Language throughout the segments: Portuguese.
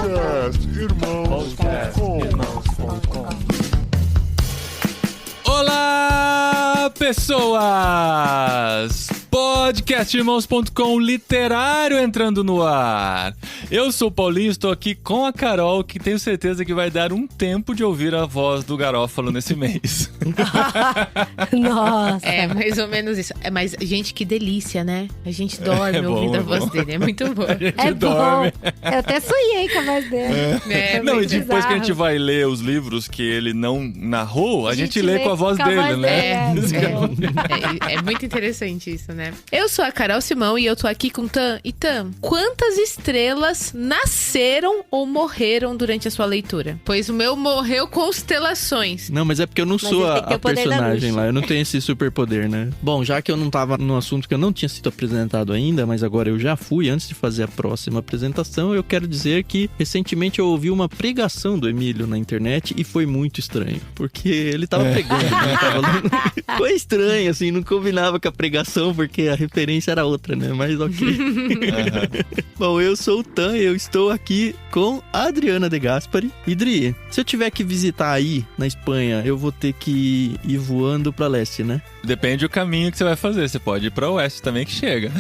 Podcastirmãos.com. Olá, pessoas! Podcastirmãos.com literário entrando no ar. Eu sou o Paulinho, estou aqui com a Carol, que tenho certeza que vai dar um tempo de ouvir a voz do Garófalo nesse mês. Nossa. É, mais ou menos isso. É, mas, gente, que delícia, né? A gente dorme ouvindo a voz dele. É muito bom. É dorme. bom. Eu até sonhei com a voz dele. Não, e bizarro. depois que a gente vai ler os livros que ele não narrou, a gente lê com a voz dele, né? É muito interessante isso, né? Eu sou a Carol Simão e eu tô aqui com Tam. E Tam, quantas estrelas nasceram ou morreram durante a sua leitura? Pois o meu morreu constelações. Não, mas é porque eu não sou ele tem que ter a o poder da personagem luz. lá. Eu não tenho esse superpoder, né? Bom, já que eu não tava no assunto que eu não tinha sido apresentado ainda, mas agora eu já fui antes de fazer a próxima apresentação, eu quero dizer que recentemente eu ouvi uma pregação do Emílio na internet e foi muito estranho. Porque ele tava pregando, né? Foi estranho, assim, não combinava com a pregação, porque a referência era outra, né? Mas ok. Bom, eu sou o Tan e eu estou aqui com a Adriana De Gaspari. Idri, se eu tiver que visitar aí, na Espanha, eu vou ter que ir voando pra leste, né? Depende do caminho que você vai fazer. Você pode ir pra oeste também que chega.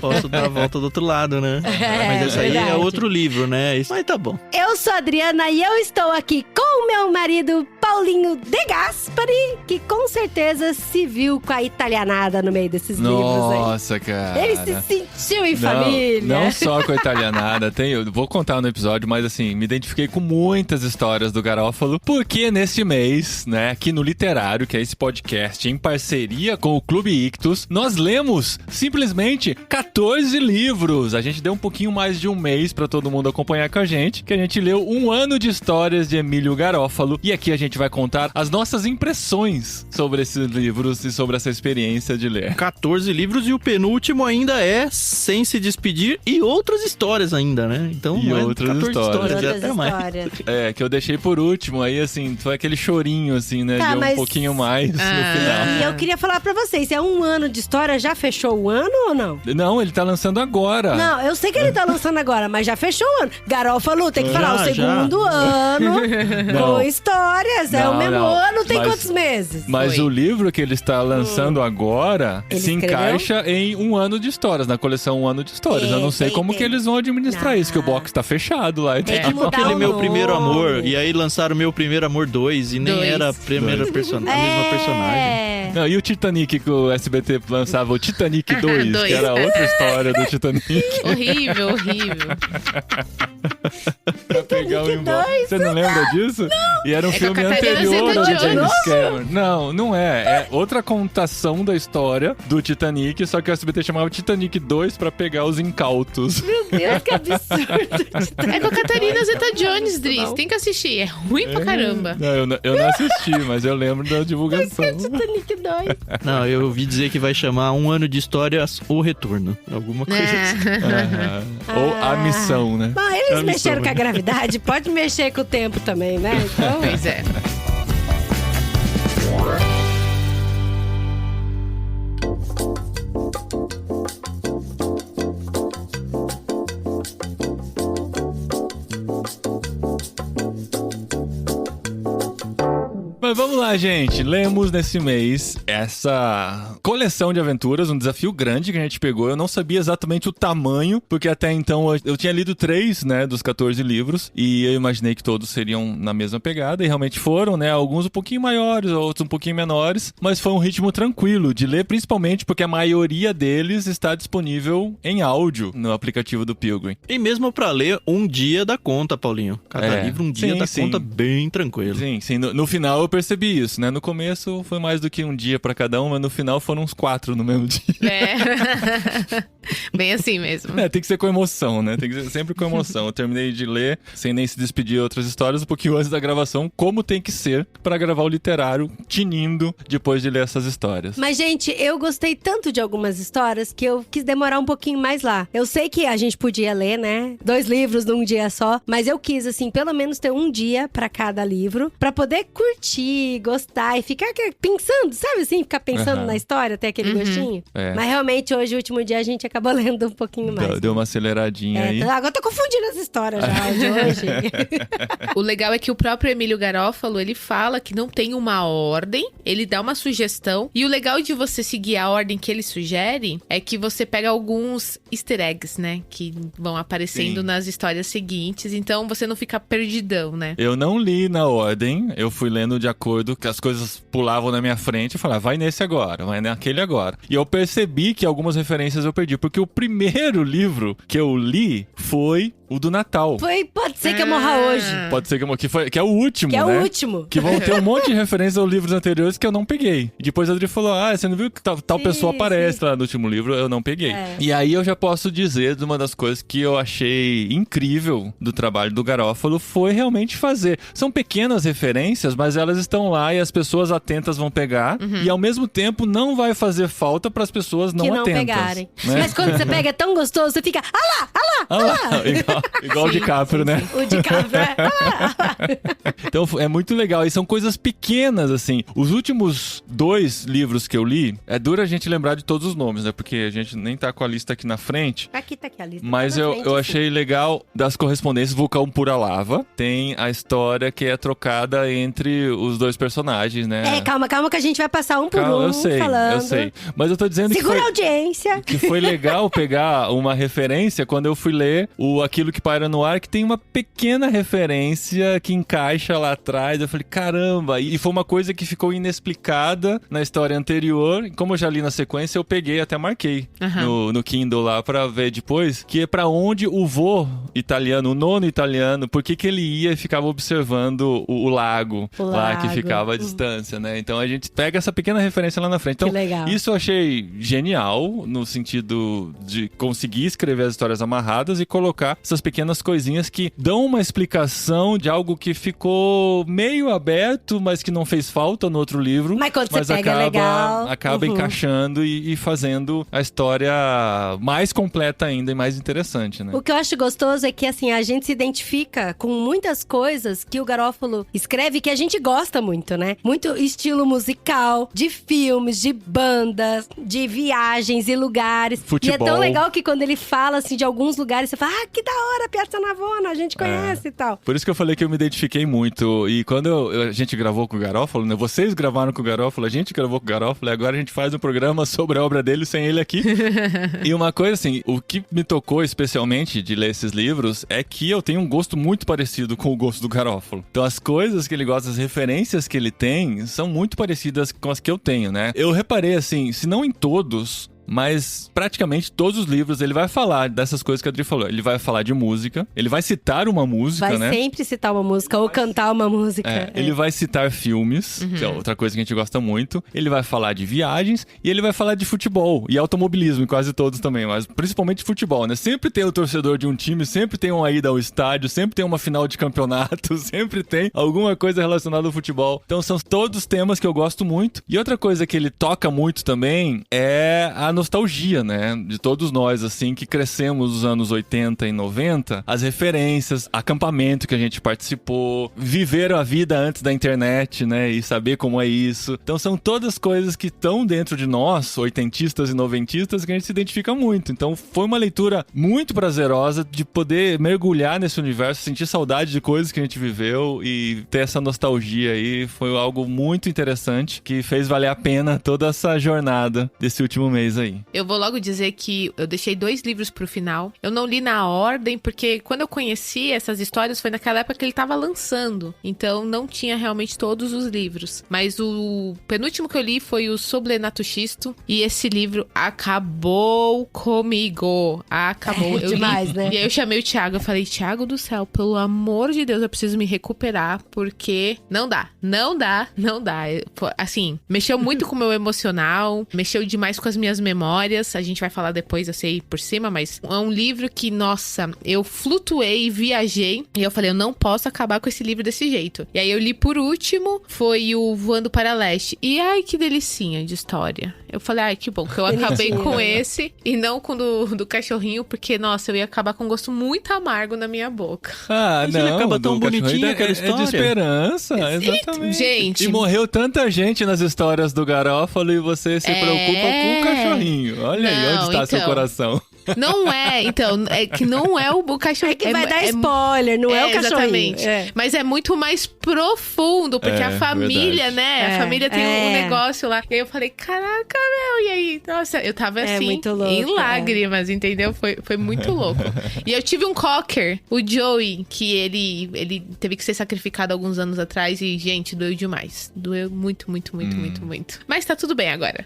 Posso dar a volta do outro lado, né? Mas esse aí é verdade. outro livro, né? Mas tá bom. Eu sou a Adriana e eu estou aqui com o meu marido Paulinho De Gaspari, que com certeza se viu com a italianada no meio desses livros aí. Nossa, cara. Ele se sentiu em família. Não só com a italianada, eu vou contar no episódio, mas assim, me identifiquei com muitas histórias do Garófalo, porque neste mês, né, aqui no Literário, que é esse podcast em parceria com o Clube Ictus, nós lemos simplesmente 14 livros. A gente deu um pouquinho mais de um mês pra todo mundo acompanhar com a gente, que a gente leu um ano de histórias de Emílio Garófalo, e aqui a gente vai contar as nossas impressões sobre esses livros e sobre essa experiência de ler. 14 livros e o penúltimo ainda é Sem Se Despedir e outras histórias ainda, né? Então, E outras 14 histórias. e Outras até mais. histórias. É, que eu deixei por último, aí assim, foi aquele chorinho, assim, né, Tá, de um mas- pouquinho mais no final. E eu queria falar pra vocês, é um ano de história, já fechou o ano ou não? Não, ele tá lançando agora. Não, eu sei que ele tá lançando agora, mas já fechou o ano. Garófalo tem que falar o Já. segundo ano Não. com histórias. É Não, o mesmo não. ano, tem Mas- quantos meses? Mas Foi. o livro que ele está lançando agora Ele se escreveu? encaixa em um ano de histórias, na coleção Um Ano de Histórias. Eu não sei como que eles vão administrar isso, que o box tá fechado lá. Tem que mudar Aquele o Meu nome. Primeiro Amor, e aí lançaram Meu Primeiro Amor 2 e nem Dois. era a primeira a mesma personagem. Não, e o Titanic que o SBT lançava, o Titanic 2, Dois. que era outra história do Titanic. Horrível, horrível. Pra pegar o embora. Você não lembra disso? Não. E era um É com a filme Catarina anterior do Zeta-Jones. James Cameron. Não, não é. É outra contação da história do Titanic, só que o SBT chamava Titanic 2 pra pegar os incautos. Meu Deus, que absurdo. É com a Catarina Zeta-Jones, Driz. Tem que assistir. É ruim pra caramba. Não, eu não assisti, mas eu lembro da divulgação. Titanic 2. Não, eu ouvi dizer que vai chamar Um Ano de Histórias ou Retorno. Alguma coisa assim. Aham. Ou a missão, né? Bom, eles A mexeram missão. com a gravidade, pode mexer com o tempo também, né? Então, Pois é. Mas vamos lá, gente. Lemos nesse mês essa coleção de aventuras, um desafio grande que a gente pegou. Eu não sabia exatamente o tamanho, porque até então eu tinha lido 3, né, dos 14 livros, e eu imaginei que todos seriam na mesma pegada, e realmente foram, né, alguns um pouquinho maiores, outros um pouquinho menores, mas foi um ritmo tranquilo de ler, principalmente porque a maioria deles está disponível em áudio no aplicativo do Pilgrim. E mesmo pra ler um dia da conta, Paulinho. Cada livro um dia Sim, da sim. conta bem tranquilo. Sim, no final eu percebi isso, né? No começo foi mais do que um dia pra cada um, mas no final foram uns 4 no mesmo dia. É. Bem assim mesmo. É, tem que ser com emoção, né? Tem que ser sempre com emoção. Eu terminei de ler, sem nem se despedir de outras histórias, um pouquinho antes da gravação, como tem que ser pra gravar o literário, tinindo depois de ler essas histórias. mas, gente, eu gostei tanto de algumas histórias que eu quis demorar um pouquinho mais lá. Eu sei que a gente podia ler, né? 2 livros num dia só, mas eu quis, assim, pelo menos ter um dia pra cada livro, pra poder curtir assistir, gostar e ficar pensando, sabe assim? Ficar pensando na história, ter aquele gostinho. Mas realmente, hoje, o último dia, a gente acabou lendo um pouquinho mais. Deu uma aceleradinha aí. Agora eu tô confundindo as histórias já de hoje. O legal é que o próprio Emílio Garófalo, ele fala que não tem uma ordem, ele dá uma sugestão. E o legal de você seguir a ordem que ele sugere é que você pega alguns easter eggs, né? Que vão aparecendo nas histórias seguintes. Então, você não fica perdidão, né? Eu não li na ordem, eu fui lendo de acordo que as coisas pulavam na minha frente. Eu falei, vai nesse agora, vai naquele agora. E eu percebi que algumas referências eu perdi, porque o primeiro livro que eu li foi o do Natal. Pode ser que eu morra hoje. Pode ser que é o último, Que é né? o último. Que vão ter um monte de referências aos livros anteriores que eu não peguei. E depois a Adri falou, você não viu que tal pessoa aparece lá no último livro? Eu não peguei. E aí eu já posso dizer de uma das coisas que eu achei incrível do trabalho do Garófalo foi realmente fazer. São pequenas referências, mas elas estão lá e as pessoas atentas vão pegar. E ao mesmo tempo não vai fazer falta para as pessoas não atentas. Pegarem. Né? Mas quando você pega é tão gostoso, você fica, ah lá. Igual o DiCaprio, né? O DiCaprio, Então é muito legal. E são coisas pequenas, assim. Os últimos 2 livros que eu li, é duro a gente lembrar de todos os nomes, né? Porque a gente nem tá com a lista aqui na frente. Aqui tá a lista. Mas eu achei legal das correspondências Vulcão Pura Lava. Tem a história que é trocada entre os 2 personagens, né? Calma que a gente vai passar um por um eu sei. Mas eu tô dizendo Segura a audiência. Que foi legal pegar uma referência quando eu fui ler Aquilo que Paira no Ar, que tem uma pequena referência que encaixa lá atrás. Eu falei, caramba! E foi uma coisa que ficou inexplicada na história anterior. Como eu já li na sequência, eu peguei, até marquei no Kindle lá pra ver depois, que é pra onde o vô italiano, o nono italiano, por que ele ia e ficava observando o lago lá que ficava à distância, né? Então a gente pega essa pequena referência lá na frente. Então, isso eu achei genial, no sentido de conseguir escrever as histórias amarradas e colocar essas pequenas coisinhas que dão uma explicação de algo que ficou meio aberto, mas que não fez falta no outro livro. Mas quando você pega, é legal. Acaba encaixando e fazendo a história mais completa ainda e mais interessante, né? O que eu acho gostoso é que, assim, a gente se identifica com muitas coisas que o Garófalo escreve que a gente gosta muito, né? Muito estilo musical, de filmes, de bandas, de viagens e lugares. Futebol. E é tão legal que quando ele fala, assim, de alguns lugares, você fala, que da hora, Piazza Navona, a gente conhece e tal. Por isso que eu falei que eu me identifiquei muito. E quando a gente gravou com o Garófalo, né? Vocês gravaram com o Garófalo, a gente gravou com o Garófalo, e agora a gente faz um programa sobre a obra dele sem ele aqui. E uma coisa assim, o que me tocou especialmente de ler esses livros é que eu tenho um gosto muito parecido com o gosto do Garófalo. Então as coisas que ele gosta, as referências que ele tem, são muito parecidas com as que eu tenho, né? Eu reparei assim, se não em todos, mas praticamente todos os livros ele vai falar dessas coisas que a Adri falou. Ele vai falar de música, ele vai citar uma música, né? Vai sempre citar uma música ou cantar uma música. Ele vai citar filmes, que é outra coisa que a gente gosta muito. Ele vai falar de viagens e ele vai falar de futebol e automobilismo, em quase todos também, mas principalmente futebol, né? Sempre tem o torcedor de um time, sempre tem uma ida ao estádio, sempre tem uma final de campeonato, sempre tem alguma coisa relacionada ao futebol. Então são todos temas que eu gosto muito. E outra coisa que ele toca muito também é a nostalgia, né? De todos nós, assim, que crescemos nos anos 80 e 90, as referências, acampamento que a gente participou, viver a vida antes da internet, né? E saber como é isso. Então são todas coisas que estão dentro de nós, oitentistas e noventistas, que a gente se identifica muito. Então foi uma leitura muito prazerosa de poder mergulhar nesse universo, sentir saudade de coisas que a gente viveu e ter essa nostalgia aí. Foi algo muito interessante que fez valer a pena toda essa jornada desse último mês aí. Eu vou logo dizer que eu deixei 2 livros pro final. Eu não li na ordem, porque quando eu conheci essas histórias foi naquela época que ele tava lançando. Então não tinha realmente todos os livros. Mas o penúltimo que eu li foi o Sobrenatuxisto. E esse livro acabou comigo. Acabou. É demais, né? E aí eu chamei o Thiago. Eu falei, Thiago do céu, pelo amor de Deus, eu preciso me recuperar. Porque não dá. Assim, mexeu muito com o meu emocional. Mexeu demais com as minhas memórias. memórias. A gente vai falar depois, eu sei por cima, mas é um livro que, nossa, eu flutuei, viajei. E eu falei, eu não posso acabar com esse livro desse jeito. E aí eu li por último, foi o Voando para Leste. E ai, que delicinha de história. Eu falei, ai, que bom que eu acabei com esse e não com do cachorrinho, porque, nossa, eu ia acabar com um gosto muito amargo na minha boca. Ah, Mas não. ele acaba tão bonitinho aquela É história. de esperança, exatamente. Gente. E morreu tanta gente nas histórias do Garófalo e você se preocupa com o cachorrinho. Olha aí, Não, onde está seu então. coração. Não é, então, é que não é o cachorrinho. É que vai dar spoiler, não é o cachorrinho. Exatamente. É. Mas é muito mais profundo, porque É, a família, verdade. né? É, A família tem um é. negócio lá. E aí eu falei, caraca, meu, e aí? Nossa, eu tava É assim, muito louco, em lágrimas, entendeu? Foi muito louco. E eu tive um cocker, o Joey, que ele teve que ser sacrificado alguns anos atrás e, gente, doeu demais. Doeu muito, muito, muito, muito, muito. Mas tá tudo bem agora.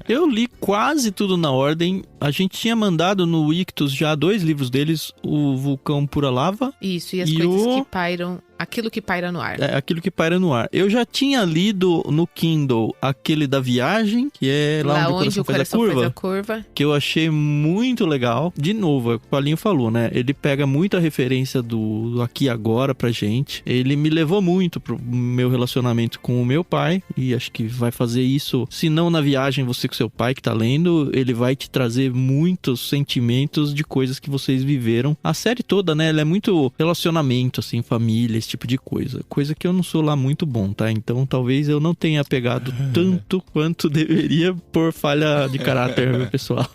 Eu li quase tudo na ordem. A gente tinha mandado no Ictus já 2 livros deles, o Vulcão Pura Lava, Isso, e as E coisas o- que pairam... Aquilo que paira no ar. Aquilo que paira no ar. Eu já tinha lido no Kindle aquele da viagem, que é lá, onde o coração faz a curva, que eu achei muito legal. De novo, é o que o Paulinho falou, né? Ele pega muita referência do aqui e agora pra gente. Ele me levou muito pro meu relacionamento com o meu pai, e acho que vai fazer isso, se não na viagem, você com seu pai que tá lendo, ele vai te trazer muitos sentimentos de coisas que vocês viveram. A série toda, né? Ela é muito relacionamento, assim, família, esse tipo de coisa. Coisa que eu não sou lá muito bom, tá? Então talvez eu não tenha pegado tanto quanto deveria por falha de caráter meu pessoal.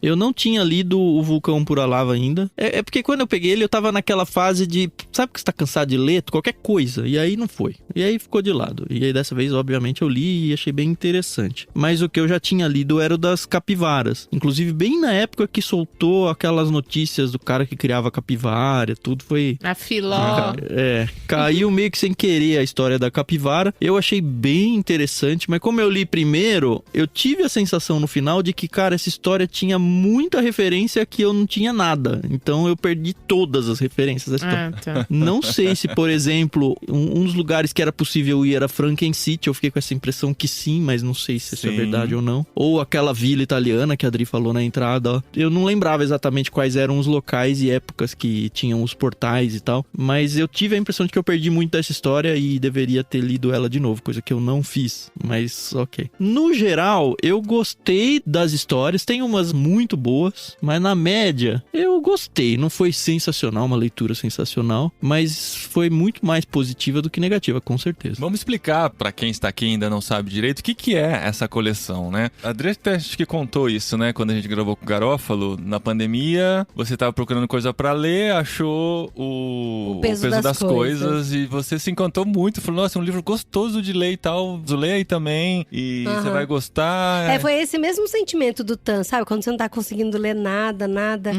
Eu não tinha lido o Vulcão Pura Lava ainda. É porque quando eu peguei ele, eu tava naquela fase de... Sabe que você tá cansado de ler qualquer coisa? E aí não foi. E aí ficou de lado. E aí dessa vez, obviamente, eu li e achei bem interessante. Mas o que eu já tinha lido era o das capivaras. Inclusive, bem na época que soltou aquelas notícias do cara que criava capivara, tudo foi... A filó. Caiu meio que sem querer a história da capivara. Eu achei bem interessante, mas como eu li primeiro, eu tive a sensação no final de que, cara, essa história tinha muita referência que eu não tinha nada. Então eu perdi todas as referências da história. Tá. Não sei se, por exemplo, um dos lugares que era possível ir era Franken City. Eu fiquei com essa impressão que sim, mas não sei se isso é Sim. verdade ou não. Ou aquela vila italiana que a Adri falou na entrada. Ó. Eu não lembrava exatamente quais eram os locais e épocas que tinham os portais e tal. Mas eu tive a impressão de que eu perdi muito dessa história e deveria ter lido ela de novo, coisa que eu não fiz. Mas ok. No geral, eu gostei das histórias. Tem umas muito boas, mas na média, eu gostei. Não foi sensacional, uma leitura sensacional, mas foi muito mais positiva do que negativa, com certeza. Vamos explicar pra quem está aqui e ainda não sabe direito o que é essa coleção, né? A Adri até acho que contou isso, né? Quando a gente gravou com o Garófalo, na pandemia, você tava procurando coisa pra ler, achou o peso das coisas e você se encantou muito. Falou, nossa, é um livro gostoso de ler e tal. Lê aí também e você vai gostar. Foi esse mesmo sentimento do Tan, sabe? Quando você não tá conseguindo ler nada.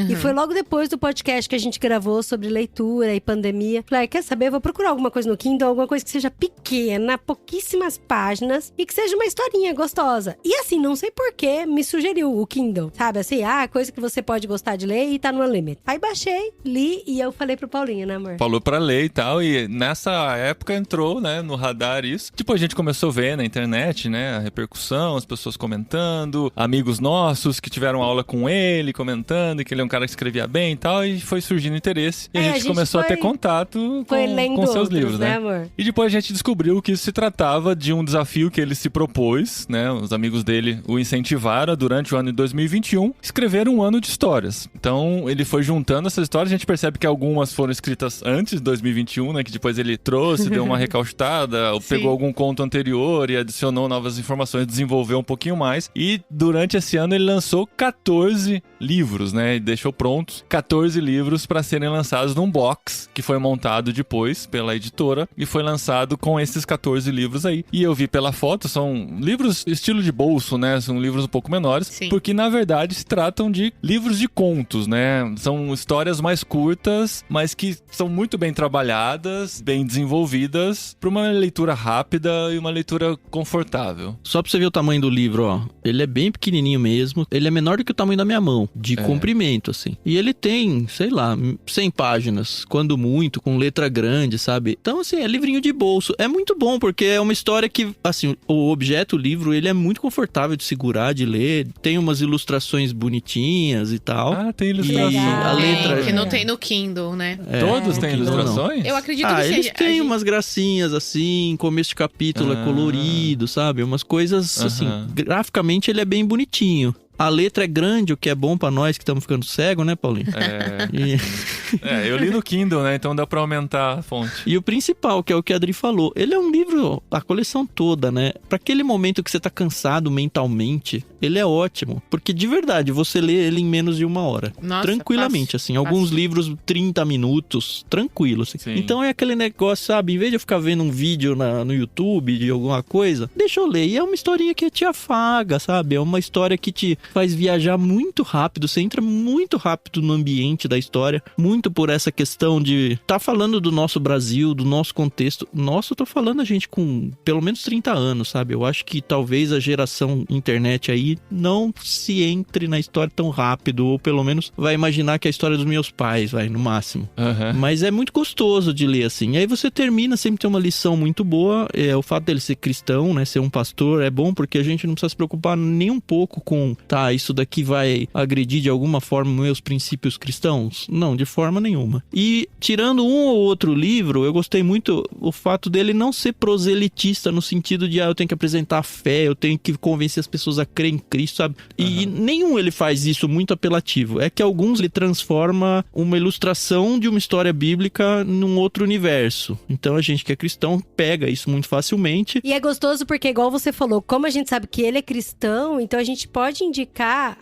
E foi logo depois do podcast que a gente gravou sobre leitura e pandemia. Falei, quer saber? Eu vou procurar alguma coisa no Kindle, alguma coisa que seja pequena, pouquíssimas páginas e que seja uma historinha gostosa. E assim, não sei porquê, me sugeriu o Kindle, sabe? Assim, coisa que você pode gostar de ler e tá no Unlimited. Aí baixei, li e eu falei pro Paulinho, né, amor? Falou pra ler e tal, e nessa época entrou, né, no radar isso. Tipo, a gente começou a ver na internet, né, a repercussão, as pessoas comentando, amigos nossos que tiveram aula com ele, comentando que ele é um cara que escrevia bem e tal, e foi surgindo interesse. E a gente começou a ter contato com seus livros, né? Amor? E depois a gente descobriu que isso se tratava de um desafio que ele se propôs, né, os amigos dele o incentivaram durante o ano de 2021, escrever um ano de histórias. Então, ele foi juntando essas histórias, a gente percebe que algumas foram escritas antes de 2021, né, que depois ele trouxe, deu uma recauchutada, ou pegou algum conto anterior e adicionou novas informações, desenvolveu um pouquinho mais. E durante esse ano ele lançou 14 livros, né, e deixou prontos 14 livros para serem lançados num box que foi montado depois pela editora e foi lançado com esses 14 livros aí. E eu vi pela foto, são livros estilo de bolso, né, são livros um pouco menores, Sim. porque na verdade se tratam de livros de contos, né, são histórias mais curtas, mas que são muito bem trabalhadas camadas bem desenvolvidas para uma leitura rápida e uma leitura confortável. Só pra você ver o tamanho do livro, ó. Ele é bem pequenininho mesmo. Ele é menor do que o tamanho da minha mão, de comprimento, assim. E ele tem, sei lá, 100 páginas, quando muito, com letra grande, sabe? Então, assim, é livrinho de bolso. É muito bom, porque é uma história que, assim, o objeto, o livro, ele é muito confortável de segurar, de ler. Tem umas ilustrações bonitinhas e tal. Ah, tem ilustração. E a letra... que não tem no Kindle, né? Todos têm Kindle não. ilustrações? Eu acredito que seja. Eles têm umas gracinhas, assim, começo de capítulo é colorido, sabe? Umas coisas, assim, graficamente ele é bem bonitinho. A letra é grande, o que é bom pra nós que estamos ficando cegos, né, Paulinho? Eu li no Kindle, né? Então dá pra aumentar a fonte. E o principal, que é o que a Adri falou, ele é um livro, a coleção toda, né? Pra aquele momento que você tá cansado mentalmente, ele é ótimo. Porque, de verdade, você lê ele em menos de 1 hora. Nossa, tranquilamente, assim. Alguns livros, 30 minutos, tranquilo, assim. Sim. Então é aquele negócio, sabe? Em vez de eu ficar vendo um vídeo no YouTube de alguma coisa, deixa eu ler. E é uma historinha que te afaga, sabe? É uma história que te faz viajar muito rápido. Você entra muito rápido no ambiente da história. Muito por essa questão de... Tá falando do nosso Brasil, do nosso contexto. Nossa, eu tô falando a gente com pelo menos 30 anos, sabe? Eu acho que talvez a geração internet aí não se entre na história tão rápido. Ou pelo menos vai imaginar que é a história dos meus pais, vai, no máximo. Mas é muito gostoso de ler, assim. E aí você termina, sempre tem uma lição muito boa. O fato dele ser cristão, né? Ser um pastor é bom porque a gente não precisa se preocupar nem um pouco com... Tá, isso daqui vai agredir de alguma forma meus princípios cristãos? Não, de forma nenhuma. E tirando um ou outro livro, eu gostei muito o fato dele não ser proselitista no sentido de, eu tenho que apresentar a fé, eu tenho que convencer as pessoas a crer em Cristo, sabe? E nenhum ele faz isso muito apelativo. É que alguns ele transforma uma ilustração de uma história bíblica num outro universo. Então a gente que é cristão pega isso muito facilmente. E é gostoso porque, igual você falou, como a gente sabe que ele é cristão, então a gente pode indicar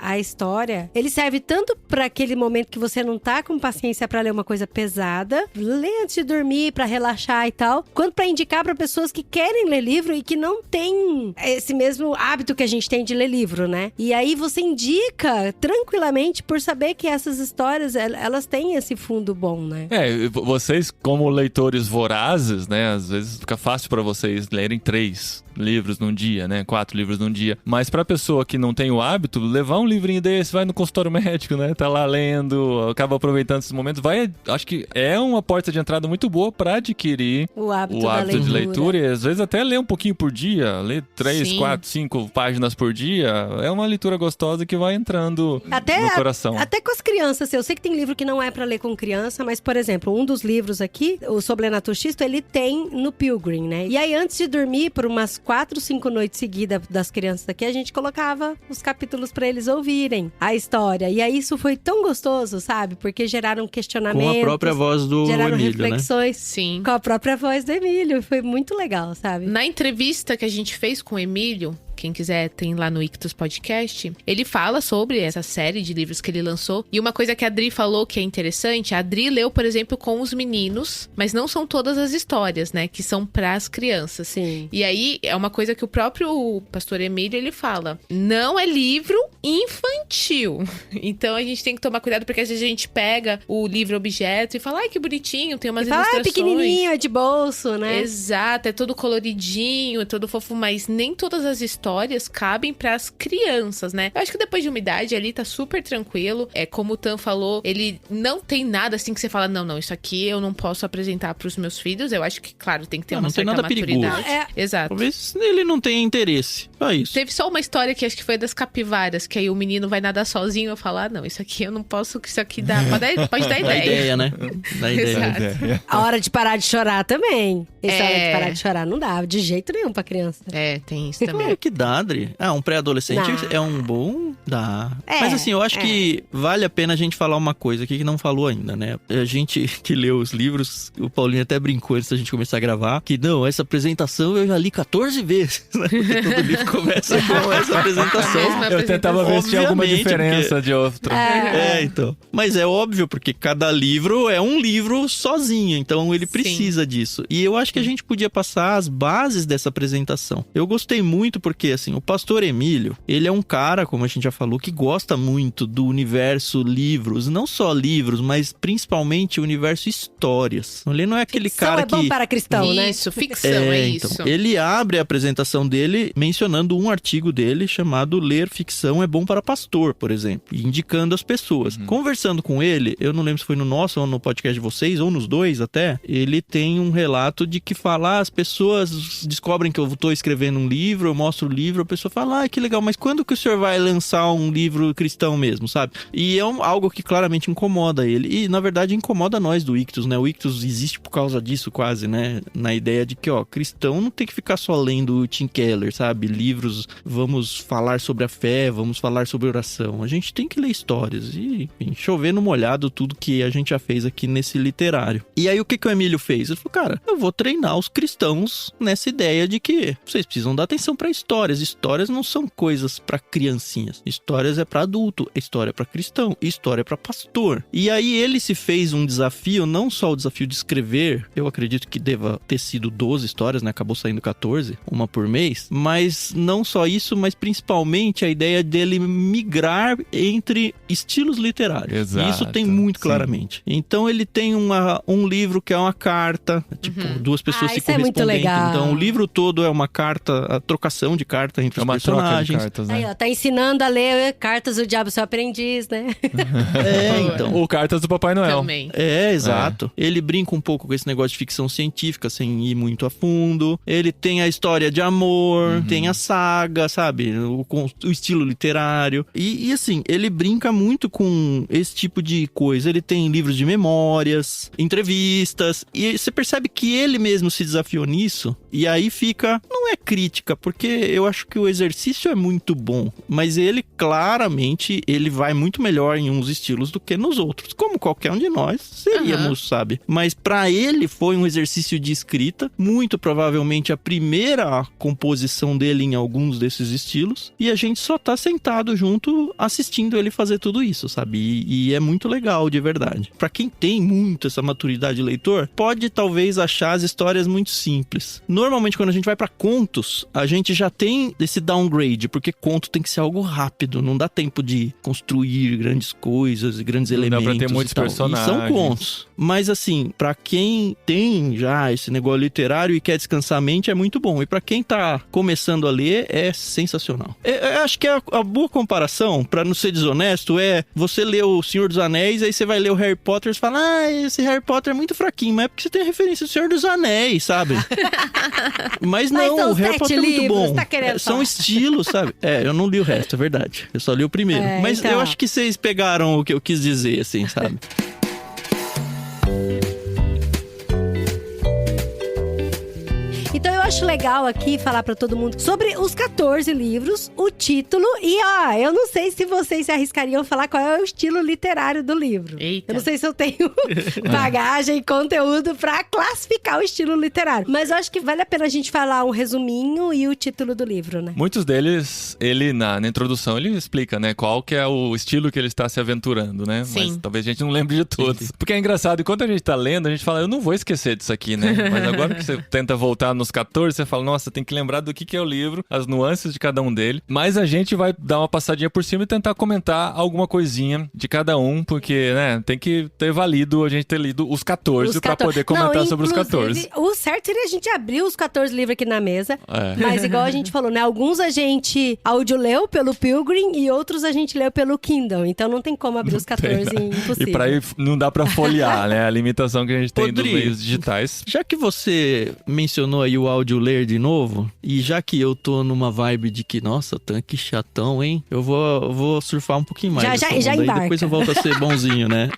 a história. Ele serve tanto pra aquele momento que você não tá com paciência pra ler uma coisa pesada, ler antes de dormir, pra relaxar e tal, quanto pra indicar pra pessoas que querem ler livro e que não têm esse mesmo hábito que a gente tem de ler livro, né? E aí você indica tranquilamente por saber que essas histórias, elas têm esse fundo bom, né? Vocês, como leitores vorazes, né? Às vezes fica fácil pra vocês lerem 3 livros num dia, né? 4 livros num dia. Mas pra pessoa que não tem o hábito, levar um livrinho desse, vai no consultório médico, né? Tá lá lendo, acaba aproveitando esses momentos. Acho que é uma porta de entrada muito boa pra adquirir o hábito de leitura. E às vezes até ler um pouquinho por dia, ler 3, 4, 5 páginas por dia. É uma leitura gostosa que vai entrando no coração. Até com as crianças, eu sei que tem livro que não é pra ler com criança, mas, por exemplo, um dos livros aqui, o Sobrenato Xisto, ele tem no Pilgrim, né? E aí, antes de dormir, por umas 4, 5 noites seguidas das crianças daqui, a gente colocava os capítulos pra eles ouvirem a história. E aí isso foi tão gostoso, sabe? Porque geraram questionamentos. Com a própria voz do geraram Emílio, reflexões. Né? Sim. Com a própria voz do Emílio. Foi muito legal, sabe? Na entrevista que a gente fez com o Emílio, quem quiser tem lá no Ictus Podcast, ele fala sobre essa série de livros que ele lançou. E uma coisa que a Adri falou que é interessante, a Adri leu, por exemplo, com os meninos, mas não são todas as histórias, né? Que são pras crianças. Sim. E aí, é uma coisa que o próprio pastor Emílio, ele fala, não é livro infantil. Então, a gente tem que tomar cuidado, porque às vezes a gente pega o livro objeto e fala, ai, que bonitinho, tem umas ilustrações. É pequenininho, é de bolso, né? Exato, é todo coloridinho, é todo fofo, mas nem todas as histórias cabem pras crianças, né? Eu acho que depois de uma idade ali tá super tranquilo. Como o Tan falou, ele não tem nada assim que você fala, não, isso aqui eu não posso apresentar pros meus filhos. Eu acho que, claro, tem que ter uma certa maturidade. Exato. Talvez ele não tenha interesse. Só isso. Teve só uma história que acho que foi das capivaras, que aí o menino vai nadar sozinho e eu falar, não, isso aqui eu não posso, que isso aqui dá, pode dar ideia. Dá ideia, né? Dá ideia. Exato. A hora de parar de chorar também. Essa hora de parar de chorar não dá de jeito nenhum pra criança. Tem isso também. Claro que dá, Adri. Um pré-adolescente é um bom... Dá. Mas assim, eu acho que vale a pena a gente falar uma coisa aqui que não falou ainda, né? A gente que leu os livros, o Paulinho até brincou antes da gente começar a gravar, que não, essa apresentação eu já li 14 vezes, né? Porque todo livro começa com essa apresentação. Eu tentava ver se tinha alguma Obviamente, diferença de outro. Então. Mas é óbvio, porque cada livro é um livro sozinho, então ele Sim. precisa disso. E eu acho que a gente podia passar as bases dessa apresentação. Eu gostei muito porque, assim, o pastor Emílio, ele é um cara, como a gente já falou, que gosta muito do universo livros, não só livros, mas principalmente o universo histórias. Ele não é aquele Ficção cara é bom que... para cristão, né? Isso, ficção, é isso. Então, ele abre a apresentação dele mencionando um artigo dele chamado Ler Ficção é Bom para Pastor, por exemplo, e indicando as pessoas. Conversando com ele, eu não lembro se foi no nosso ou no podcast de vocês, ou nos dois até, ele tem um relato de que fala, as pessoas descobrem que eu estou escrevendo um livro, eu mostro o livro, a pessoa fala, que legal, mas quando que o senhor vai lançar um livro cristão mesmo, sabe? E é algo que claramente incomoda ele, e na verdade incomoda nós do Ictus, né? O Ictus existe por causa disso quase, né? Na ideia de que, cristão não tem que ficar só lendo Tim Keller, sabe? Livros, vamos falar sobre a fé, vamos falar sobre oração. A gente tem que ler histórias e, enfim, chover no molhado tudo que a gente já fez aqui nesse literário. E aí o que o Emílio fez? Ele falou, cara, eu vou treinar os cristãos nessa ideia de que vocês precisam dar atenção para histórias. Histórias não são coisas para criancinhas. Histórias é para adulto, história é para cristão, história é para pastor. E aí ele se fez um desafio, não só o desafio de escrever, eu acredito que deva ter sido 12 histórias, né? Acabou saindo 14, uma por mês, mas não só isso, mas principalmente a ideia dele migrar entre estilos literários. Exato, Isso tem muito sim. claramente. Então ele tem um livro que é uma carta, tipo, duas pessoas se isso é muito correspondendo. legal. Então o livro todo é uma carta, a trocação de carta entre É os uma troca de personagens. cartas, Aí, né? tá ensinando a ler Cartas do Diabo, seu aprendiz, né? Então. Ou cartas do Papai Noel. Também. Exato. Ele brinca um pouco com esse negócio de ficção científica, sem ir muito a fundo. Ele tem a história de amor, tem a saga, sabe? O estilo literário. E assim, ele brinca muito com esse tipo de coisa. Ele tem livros de memórias, entrevistas. E você percebe que ele mesmo se desafiou nisso. E aí fica... Não é crítica, porque eu acho que o exercício é muito bom. Mas ele, claramente, ele vai muito melhor em uns estilos do que nos outros. Como qualquer um de nós seríamos, sabe? Mas pra ele foi um exercício de escrita. Muito provavelmente a primeira composição dele em alguns desses estilos. E a gente só tá sentado junto assistindo ele fazer tudo isso, sabe? E é muito legal, de verdade. Pra quem tem muito essa maturidade de leitor, pode talvez achar as histórias muito simples. Normalmente, quando a gente vai pra contos, a gente já tem esse downgrade, porque conto tem que ser algo rápido, não dá tempo de construir grandes coisas e grandes Não dá elementos. pra ter muitos e tal. personagens. E são contos. Mas assim, pra quem tem já esse negócio literário e quer descansar a mente, é muito bom. E pra quem tá começando a ler, é sensacional. Eu acho que a boa comparação, pra não ser desonesto, é você ler o Senhor dos Anéis, aí você vai ler o Harry Potter e você fala, esse Harry Potter é muito fraquinho, mas é porque você tem a referência do Senhor dos Anéis, sabe? Mas não, são o Harry 7 Potter é muito livros, bom. tá querendo São falar. estilos, sabe? Eu não li o resto, é verdade. Eu só li o primeiro. Mas então. eu acho que vocês pegaram o que eu quis dizer, assim, sabe? Então eu acho legal aqui falar pra todo mundo sobre os 14 livros, o título e eu não sei se vocês se arriscariam a falar qual é o estilo literário do livro. Eita. Eu não sei se eu tenho bagagem e conteúdo pra classificar o estilo literário, mas eu acho que vale a pena a gente falar um resuminho e o título do livro, né? Muitos deles, ele na introdução, ele explica, né, qual que é o estilo que ele está se aventurando, né? Sim. Mas talvez a gente não lembre de todos. Porque é engraçado, enquanto a gente tá lendo, a gente fala, eu não vou esquecer disso aqui, né? Mas agora que você tenta voltar nos 14, você fala, nossa, tem que lembrar do que é o livro, as nuances de cada um dele. Mas a gente vai dar uma passadinha por cima e tentar comentar alguma coisinha de cada um, porque, né, tem que ter valido a gente ter lido os 14 pra poder comentar sobre os 14. O certo seria a gente abrir os 14 livros aqui na mesa. É. Mas igual a gente falou, né? Alguns a gente audioleu pelo Pilgrim e outros a gente leu pelo Kindle. Então não tem como abrir os 14, impossível. E pra ir, não dá pra folhear, né? A limitação que a gente tem dos Rodrigo, meios digitais. Já que você mencionou aí o áudio ler de novo, e já que eu tô numa vibe de que, nossa, tanque chatão, hein? Eu vou surfar um pouquinho mais. Já nessa onda aí, embarca. depois eu volto a ser bonzinho, né?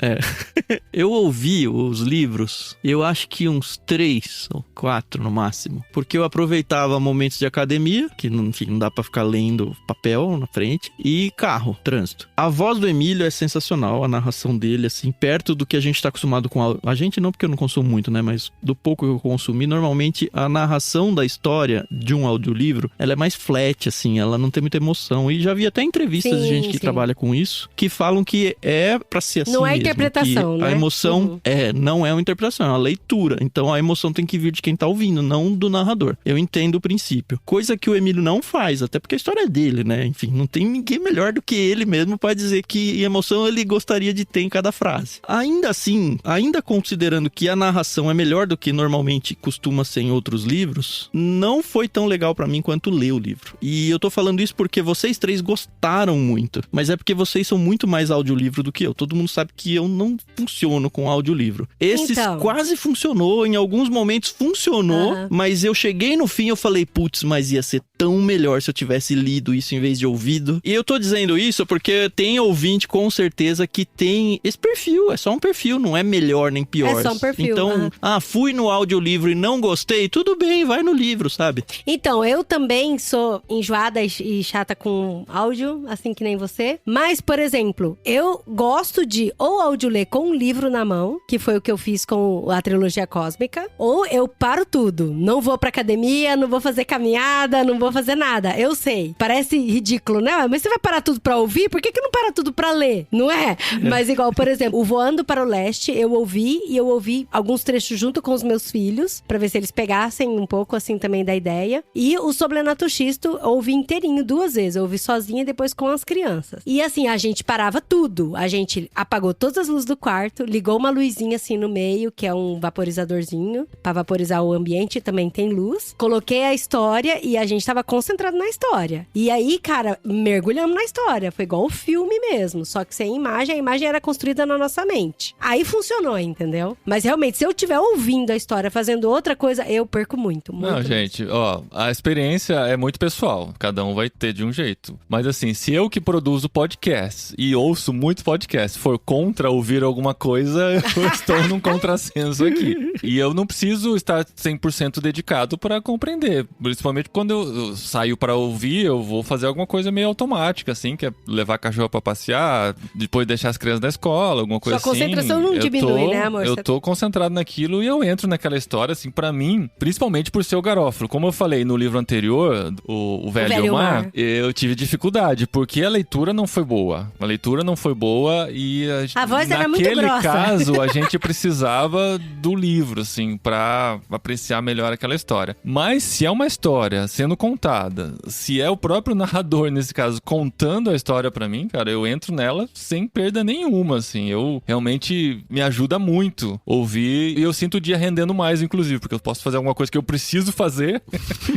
Eu ouvi os livros, eu acho que uns 3 ou 4 no máximo, porque eu aproveitava momentos de academia, que enfim, não dá pra ficar lendo papel na frente, e carro, trânsito. A voz do Emílio é sensacional, a narração dele, assim, perto do que a gente tá acostumado com a gente não, porque eu não consumo muito, né? Mas do pouco que eu consumi, normalmente a narração narração da história de um audiolivro, ela é mais flat, assim, ela não tem muita emoção. E já vi até entrevistas de gente que trabalha com isso, que falam que é pra ser assim não é mesmo, interpretação, que né? a emoção não é uma interpretação, é uma leitura. Então a emoção tem que vir de quem tá ouvindo, não do narrador. Eu entendo o princípio. Coisa que o Emílio não faz, até porque a história é dele, né? Enfim, não tem ninguém melhor do que ele mesmo pra dizer que emoção ele gostaria de ter em cada frase. Ainda assim, ainda considerando que a narração é melhor do que normalmente costuma ser em outros livros, não foi tão legal pra mim quanto ler o livro. E eu tô falando isso porque vocês três gostaram muito, mas é porque vocês são muito mais audiolivro do que eu. Todo mundo sabe que eu não funciono com audiolivro. Esses quase funcionou, em alguns momentos funcionou, mas eu cheguei no fim e eu falei, putz, mas ia ser tão melhor se eu tivesse lido isso em vez de ouvido. E eu tô dizendo isso porque tem ouvinte com certeza que tem esse perfil, é só um perfil, não é melhor nem pior. É só um perfil. Então, fui no audiolivro e não gostei, tudo bem, vai no livro, sabe? Então, eu também sou enjoada e chata com áudio, assim que nem você. Mas, por exemplo, eu gosto de ou audioler com um livro na mão, que foi o que eu fiz com a trilogia cósmica, ou eu paro tudo. Não vou pra academia, não vou fazer caminhada, não vou fazer nada. Eu sei, parece ridículo, né? Mas você vai parar tudo pra ouvir? Por que não para tudo pra ler? Não é? Mas igual, por exemplo, o Voando para o Leste, eu ouvi alguns trechos junto com os meus filhos, pra ver se eles pegassem um pouco, assim, também da ideia. E o Sobrenato Xisto, eu ouvi inteirinho 2 vezes. Eu ouvi sozinha e depois com as crianças. E assim, a gente parava tudo. A gente apagou todas as luzes do quarto, ligou uma luzinha assim no meio, que é um vaporizadorzinho, pra vaporizar o ambiente, também tem luz. Coloquei a história e a gente tava concentrado na história. E aí, cara, mergulhamos na história. Foi igual o filme mesmo, só que sem imagem, a imagem era construída na nossa mente. Aí funcionou, entendeu? Mas realmente, se eu estiver ouvindo a história, fazendo outra coisa, eu perco muito. Não, gente, ó, a experiência é muito pessoal. Cada um vai ter de um jeito. Mas assim, se eu que produzo podcast e ouço muito podcast for contra ouvir alguma coisa, eu estou num contrassenso aqui. E eu não preciso estar 100% dedicado para compreender. Principalmente quando eu saio para ouvir, eu vou fazer alguma coisa meio automática, assim, que é levar cachorro para passear, depois deixar as crianças na escola, alguma coisa assim. Sua concentração não diminui, né, amor? Eu tô concentrado naquilo e eu entro naquela história, assim, pra mim, principalmente por ser o Garófalo. Como eu falei no livro anterior, o Velho e o Mar, eu tive dificuldade, porque a leitura não foi boa. A leitura não foi boa e a voz era muito grossa. Naquele caso, a gente precisava do livro, assim, pra apreciar melhor aquela história. Mas se é uma história sendo contada, se é o próprio narrador, nesse caso, contando a história pra mim, cara, eu entro nela sem perda nenhuma, assim. Eu realmente me ajuda muito ouvir e eu sinto o dia rendendo mais, inclusive, porque eu posso fazer alguma coisa que eu preciso fazer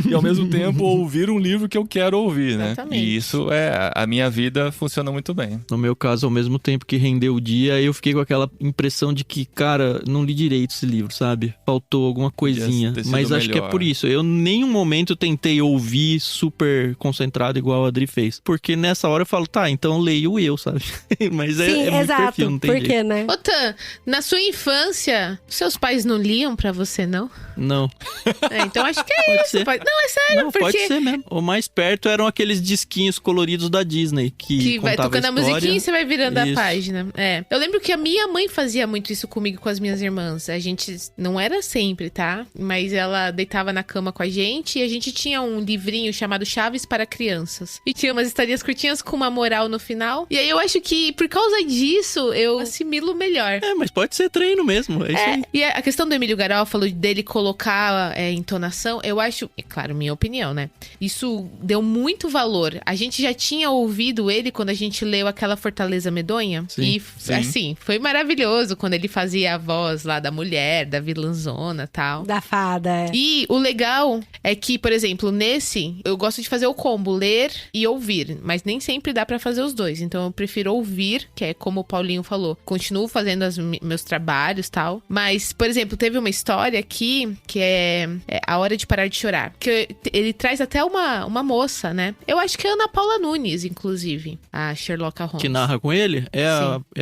e ao mesmo tempo ouvir um livro que eu quero ouvir, né? Exatamente. E isso a minha vida funciona muito bem. No meu caso, ao mesmo tempo que rendeu o dia, eu fiquei com aquela impressão de que, cara, não li direito esse livro, sabe? Faltou alguma coisinha. Mas acho que é por isso. Eu em nenhum momento tentei ouvir super concentrado igual a Adri fez. Porque nessa hora eu falo, tá, então leio eu, sabe? Mas sim, é muito exato. perfil, não tem Por jeito. quê, né? Ô, Tan, na sua infância, seus pais não liam pra você, não? Não. Então acho que é Pode isso. ser. Não, é sério, Não, porque... pode ser mesmo. O mais perto eram aqueles disquinhos coloridos da Disney que vai contava tocando a história. musiquinha e você vai virando a Isso. página. É. Eu lembro que a minha mãe fazia muito isso comigo e com as minhas irmãs. A gente, não era sempre, tá? Mas ela deitava na cama com a gente e a gente tinha um livrinho chamado Chaves para Crianças. E tinha umas historinhas curtinhas com uma moral no final. E aí eu acho que por causa disso eu assimilo melhor. É, mas pode ser treino mesmo, é isso aí. E a questão do Emílio Garófalo, dele colocar entonação, eu acho, é claro, minha opinião, né? Isso deu muito valor. A gente já tinha ouvido ele quando a gente leu aquela Fortaleza Medonha. Sim, e, sim. assim, foi maravilhoso quando ele fazia a voz lá da mulher, da vilãzona e tal. Da fada, é. E o legal é que, por exemplo, nesse, eu gosto de fazer o combo, ler e ouvir. Mas nem sempre dá pra fazer os dois. Então eu prefiro ouvir, que é como o Paulinho falou. Continuo fazendo meus trabalhos e tal. Mas, por exemplo, teve uma história aqui que é A Hora de Parar de Chorar. Que ele traz até uma moça, né? Eu acho que é a Ana Paula Nunes, inclusive. A Sherlock Holmes. Que narra com ele é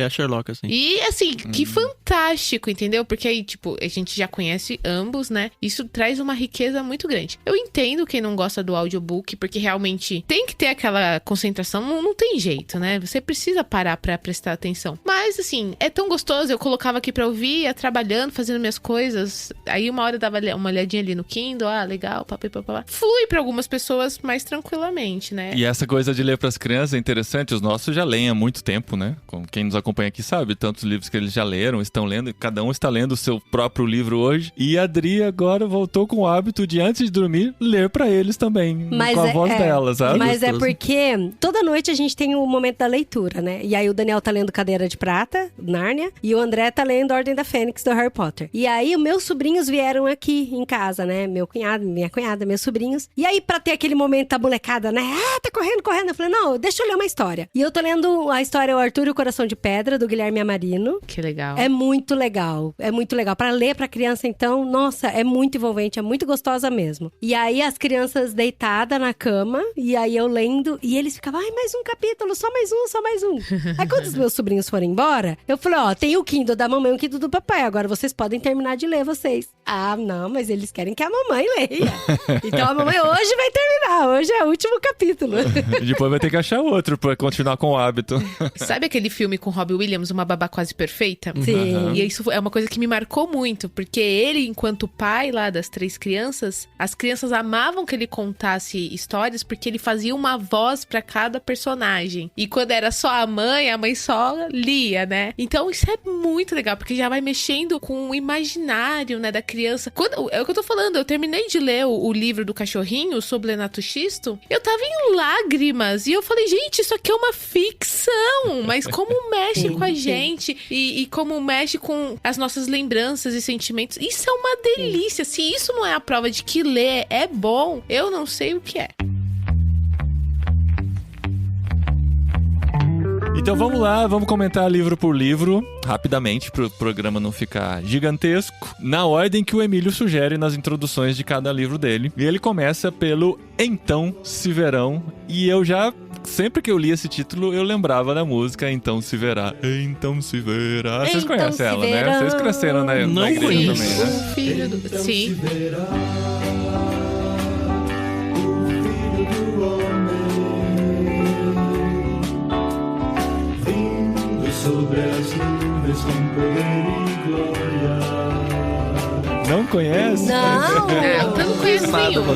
a Sherlock, assim. E, assim, que fantástico, entendeu? Porque aí, tipo, a gente já conhece ambos, né? Isso traz uma riqueza muito grande. Eu entendo quem não gosta do audiobook, porque realmente tem que ter aquela concentração. Não tem jeito, né? Você precisa parar pra prestar atenção. Mas, assim, é tão gostoso. Eu colocava aqui pra ouvir, ia trabalhando, fazendo minhas coisas. Aí, uma hora eu dava uma olhadinha ali no Kindle, legal, papapá. Flui pra algumas pessoas mais tranquilamente, né? E essa coisa de ler pras crianças é interessante, os nossos já leem há muito tempo, né? Como quem nos acompanha aqui sabe, tantos livros que eles já leram, estão lendo, cada um está lendo o seu próprio livro hoje. E a Adri agora voltou com o hábito de, antes de dormir, ler pra eles também, com a voz dela, sabe? Mas Gostoso. é porque toda noite a gente tem o momento da leitura, né? E aí o Daniel tá lendo Cadeira de Prata, Nárnia, e o André tá lendo Ordem da Fênix, do Harry Potter. E aí os meus sobrinhos vieram aqui em casa, né? Meu cunhado, minha cunhada, meus sobrinhos. E aí pra ter aquele momento da molecada, né? Tá correndo. Eu falei, não, deixa eu ler uma história. E eu tô lendo a história O Arthur e o Coração de Pedra, do Guilherme Amarino. Que legal. É muito legal. Pra ler pra criança, então, nossa, é muito envolvente, é muito gostosa mesmo. E aí as crianças deitadas na cama, e aí eu lendo, e eles ficavam, mais um capítulo, só mais um. Aí quando os meus sobrinhos foram embora, eu falei, tem o Kindle da mamãe e o Kindle do papai, agora vocês podem terminar de ler vocês. Não, mas eles querem que a mamãe leia. Então a mamãe hoje vai terminar, hoje é o último capítulo. Depois vai ter que achar outro pra continuar com o hábito. Sabe aquele filme com Robbie Williams, Uma Babá Quase Perfeita? Sim. E isso é uma coisa que me marcou muito, porque ele, enquanto pai lá das 3 crianças, as crianças amavam que ele contasse histórias, porque ele fazia uma voz pra cada personagem. E quando era só a mãe só lia, né? Então isso é muito legal, porque já vai mexendo com o imaginário, né, da criança. É o que eu tô falando, eu terminei de ler o livro do cachorrinho, sobre Lenato Xisto, eu tava em lágrimas, e eu falei, gente, isso aqui é uma ficção, mas como mexe com a gente, e como mexe com as nossas lembranças e sentimentos, isso é uma delícia. Se isso não é a prova de que ler é bom, eu não sei o que é. Então vamos lá, vamos comentar livro por livro, rapidamente, pro programa não ficar gigantesco, na ordem que o Emílio sugere nas introduções de cada livro dele. E ele começa pelo Então Se Verão, e eu já, sempre que eu li esse título, eu lembrava da música Então Se Verá. Então Se Verá. Vocês Então conhecem se ela, verão. né? Vocês cresceram na Não igreja conheço. também, né? O filho do... Então Sim. se verá o filho do homem vindo sobre as nuvens com poder e glória. Não conhece? Não, Eu não conheço nenhuma.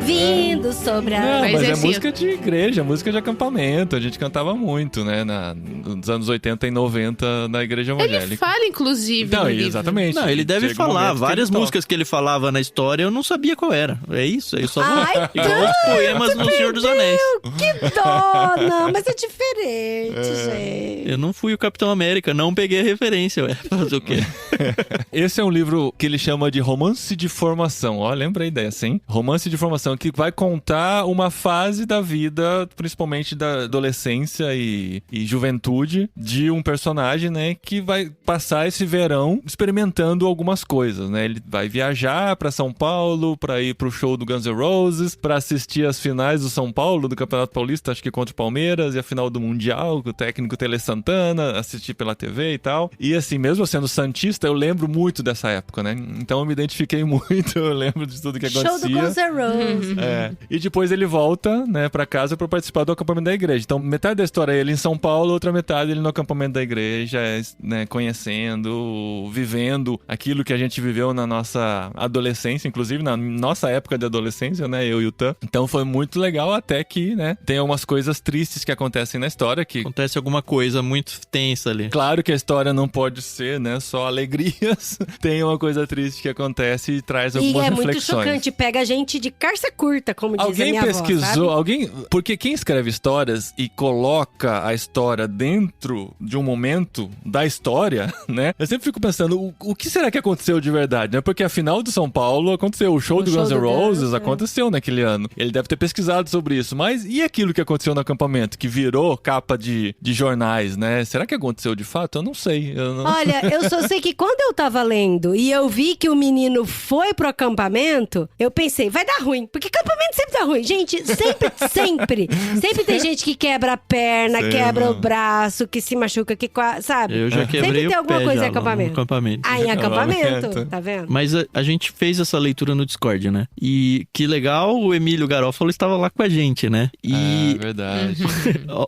vindo sobre a... Não, Mas mas é é assim, música de igreja, música de acampamento. A gente cantava muito, né? Nos anos 80 e 90 na igreja Ele evangélica. fala, inclusive, Então, no livro. exatamente. Não, ele deve Chega um falar. momento que Várias ele toca. músicas que ele falava na história, eu não sabia qual era. É isso, eu só vou... Ai, Igual os poemas no Senhor dos Anéis. que dó! Não, mas é diferente, gente. Eu não fui o Capitão América, não peguei a referência, ué. Fazer o quê? Esse é um livro que ele chama de romance de formação. Ó, lembra dessa, hein? Romance de formação, que vai contar uma fase da vida, principalmente da adolescência e juventude, de um personagem, né? Que vai passar esse verão experimentando algumas coisas, né? Ele vai viajar pra São Paulo, pra ir pro show do Guns N' Roses, pra assistir as finais do São Paulo, do Campeonato Paulista, acho que contra o Palmeiras, e a final do Mundial, com o técnico Tele Santana, assistir pela TV e tal. E assim, mesmo sendo santista, eu lembro muito dessa época, né? Então eu me identifiquei muito, eu lembro de tudo que acontecia. Show do Guns N' Roses. É. E depois ele volta, né, pra casa pra participar do acampamento da igreja. Então, metade da história é ele em São Paulo, outra metade ele no acampamento da igreja, né, conhecendo, vivendo aquilo que a gente viveu na nossa adolescência, inclusive na nossa época de adolescência, né, eu e o Tan. Então foi muito legal, até que, né, tem algumas coisas tristes que acontecem na história, que Acontece alguma coisa muito tensa ali. claro que a história não pode ser, né, só alegrias. Tem uma coisa triste que acontece e traz E algumas é muito reflexões. chocante, pega a gente de carça curta, como diz a Alguém minha pesquisou, avó, sabe? porque quem escreve histórias e coloca a história dentro de um momento da história, né? Eu sempre fico pensando, o que será que aconteceu de verdade, né? Porque a final do São Paulo aconteceu, o show do Guns N' Roses aconteceu naquele ano. Ele deve ter pesquisado sobre isso, mas e aquilo que aconteceu no acampamento, que virou capa de jornais, né? Será que aconteceu de fato? Eu não sei. Olha, eu só sei que quando eu tava lendo e eu vi que o menino foi pro acampamento, eu pensei, vai dar ruim. Porque acampamento sempre dá ruim. Gente, sempre tem gente que quebra a perna, Sim, quebra mano. o braço, que se machuca, sabe? Eu já quebrei Sempre tem o alguma pé coisa já em lá no acampamento. acampamento. Ah, em acampamento, Acampamento. tá vendo? Mas a gente fez essa leitura no Discord, né? E que legal, o Emílio Garófalo estava lá com a gente, né? E verdade.